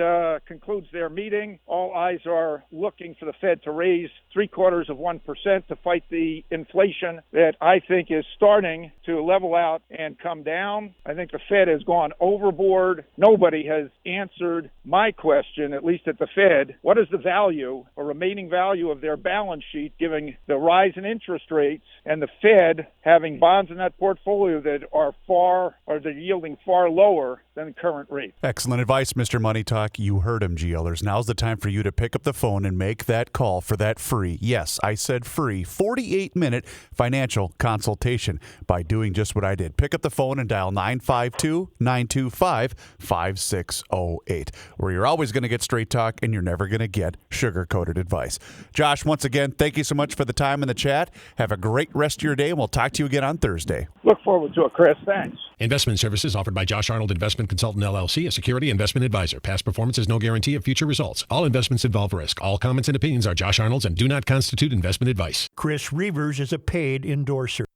concludes their meeting. All eyes are looking for the Fed to raise 0.75% to fight the inflation that I think is starting to level out and come down. I think the Fed has gone overboard. Nobody has answered my question, at least at the Fed. What is the value or remaining value of their balance sheet given the rise in interest rates and the Fed having bonds in that portfolio that are they're yielding far lower than current rates? Excellent advice, Mr. Money Talk. You heard him, GLers. Now's the time for you to pick up the phone and make that call for that free, yes, I said free, 48-minute financial consultation by doing just what I did. Pick up the phone and dial 952-925-5608, where you're always going to get straight talk and you're never going to get sugar-coated advice. Josh, once again, thank you so much for the time in the chat. Have a great rest of your day, and we'll talk to you again on Thursday. Look forward to it, Chris. Thanks. Investment services offered by Josh Arnold Investment Consultant LLC, a security investment advisor. Past performance is no guarantee of future results. All investments involve risk. All comments and opinions are Josh Arnold's and do not constitute investment advice. Chris Reavers is a paid endorser.